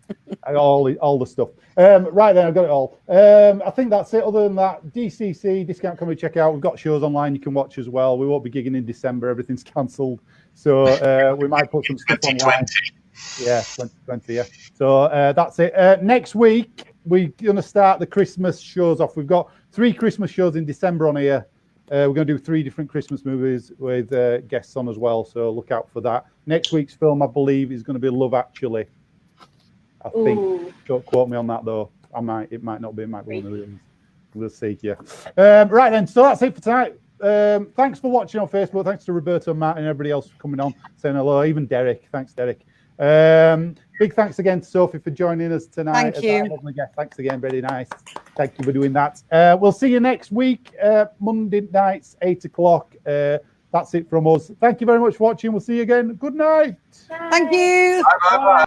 I got all the stuff. Right then, I've got it all. I think that's it. Other than that, DCC, Discount Comedy Checkout. We've got shows online you can watch as well. We won't be gigging in December. Everything's cancelled. So we might put some stuff online. Yeah, 2020, yeah. So that's it. Next week, we're going to start the Christmas shows off. We've got 3 Christmas shows in December on here. We're going to do 3 different Christmas movies with guests on as well, so look out for that. Next week's film, I believe, is going to be Love Actually. I think. Ooh. Don't quote me on that, though. It might not be. It might be one of them. We'll see, yeah. Right then, so that's it for tonight. Thanks for watching on Facebook. Thanks to Roberto, Matt, and everybody else for coming on, saying hello. Even Derek. Thanks, Derek. Big thanks again to Sophie for joining us tonight. Thank you. Thanks again, very nice. Thank you for doing that. We'll see you next week, Monday nights, 8 o'clock. That's it from us. Thank you very much for watching. We'll see you again. Good night. Bye. Thank you. Bye.